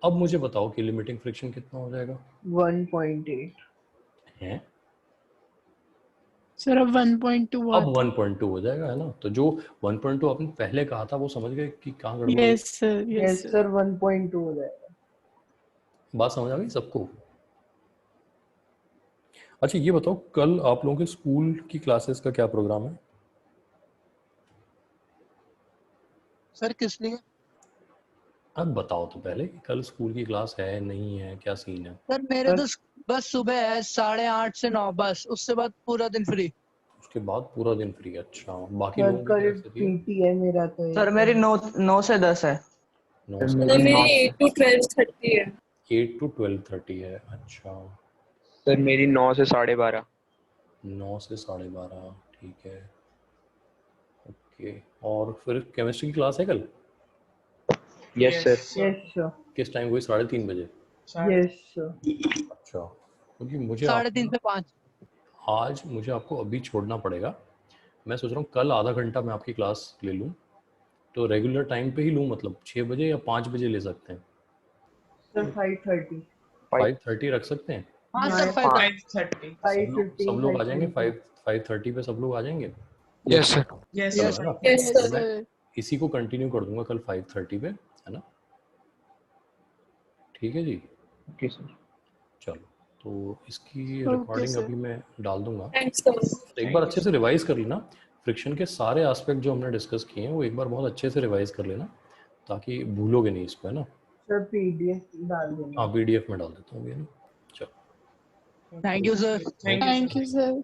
Speaker 1: अब मुझे बताओ कि लिमिटिंग फ्रिक्शन कितना हो जाएगा।
Speaker 4: 1.8
Speaker 1: है
Speaker 7: सर अब 1.2
Speaker 1: अब
Speaker 7: आता।
Speaker 1: 1.2 हो जाएगा, है ना। तो जो 1.2 आपने पहले कहा था वो समझ गए कि कहाँ गड़बड़ हुई?
Speaker 7: Yes sir, yes
Speaker 4: yes
Speaker 7: sir.
Speaker 4: Sir 1.2 हो जाएगा।
Speaker 1: बात समझ आ गई सबको? अच्छा ये बताओ, कल आप लोगों के स्कूल की क्लासेस का क्या प्रोग्राम है?
Speaker 5: सर किस लिए?
Speaker 1: अब बताओ तो पहले कि कल स्कूल की क्लास है नहीं है, क्या सीन है?
Speaker 5: सर मेरे
Speaker 4: सर
Speaker 5: तो बस सुबह है 8:30 से 9, बस उससे बाद पूरा दिन फ्री।
Speaker 1: उसके बाद पूरा दिन फ्री? अच्छा, बाकी
Speaker 4: सर
Speaker 1: लोगों की क्या
Speaker 4: कल
Speaker 1: स्थिति है?
Speaker 4: पीटी है मेरा तो
Speaker 3: सर
Speaker 4: एक।
Speaker 3: मेरी 9 से 10 है।
Speaker 1: 9
Speaker 6: सर
Speaker 1: से
Speaker 6: मेरी 9
Speaker 2: 8 to 12:30 है।
Speaker 1: 8 to 12:30 है। अच्छा,
Speaker 6: सर मेरी 9 से 12:30।
Speaker 1: 9 से 12:30, ठीक है, ओके। और फिर केमिस्ट्री की क्लास है कल?
Speaker 6: Yes sir.
Speaker 4: Yes sir.
Speaker 1: किस टाइम हुई? 3:30 बजे?
Speaker 4: Yes sir.
Speaker 1: अच्छा, क्योंकि मुझे
Speaker 5: 3:30 से 5।
Speaker 1: आज मुझे आपको अभी छोड़ना पड़ेगा। मैं सोच रहा हूँ कल आधा घंटा मैं आपकी क्लास ले लूँ, तो रेगुलर टाइम पे ही लूँ, मतलब 6 बजे या 5 बजे ले सकते हैं?
Speaker 4: सर 5:30।
Speaker 1: 5:30 रख सकते हैं?
Speaker 5: हाँ
Speaker 4: हाँ
Speaker 5: सर 5:30।
Speaker 8: 5:30।
Speaker 1: सब लोग आ जाएंगे?
Speaker 4: 5:15
Speaker 1: 5:30 पे सब लोग आ जाएंगे?
Speaker 6: Yes sir.
Speaker 8: यस
Speaker 1: चलो,
Speaker 5: यस
Speaker 1: है ना।
Speaker 2: Yes,
Speaker 7: yes
Speaker 2: sir.
Speaker 1: तो मैं
Speaker 7: सर।
Speaker 1: इसी को कंटिन्यू कर दूंगा कल 5:30 पे, है ना। ठीक है जी,
Speaker 6: ओके सर।
Speaker 1: चलो। तो इसकी
Speaker 7: ओके
Speaker 1: रिकॉर्डिंग
Speaker 7: सर।
Speaker 1: अभी मैं डाल दूंगा।
Speaker 2: Thanks, sir.
Speaker 1: तो एक बार अच्छे से रिवाइज कर लेना, फ्रिक्शन के सारे एस्पेक्ट जो हमने डिस्कस किए हैं वो एक बार बहुत अच्छे से रिवाइज कर लेना, ताकि भूलोगे नहीं इसको, है ना।
Speaker 4: सर पीडीएफ डाल देना।
Speaker 1: हाँ, PDF में डाल देता हूँ, है ना। चलो,
Speaker 5: thank you sir.
Speaker 8: Thank you
Speaker 7: thank you sir.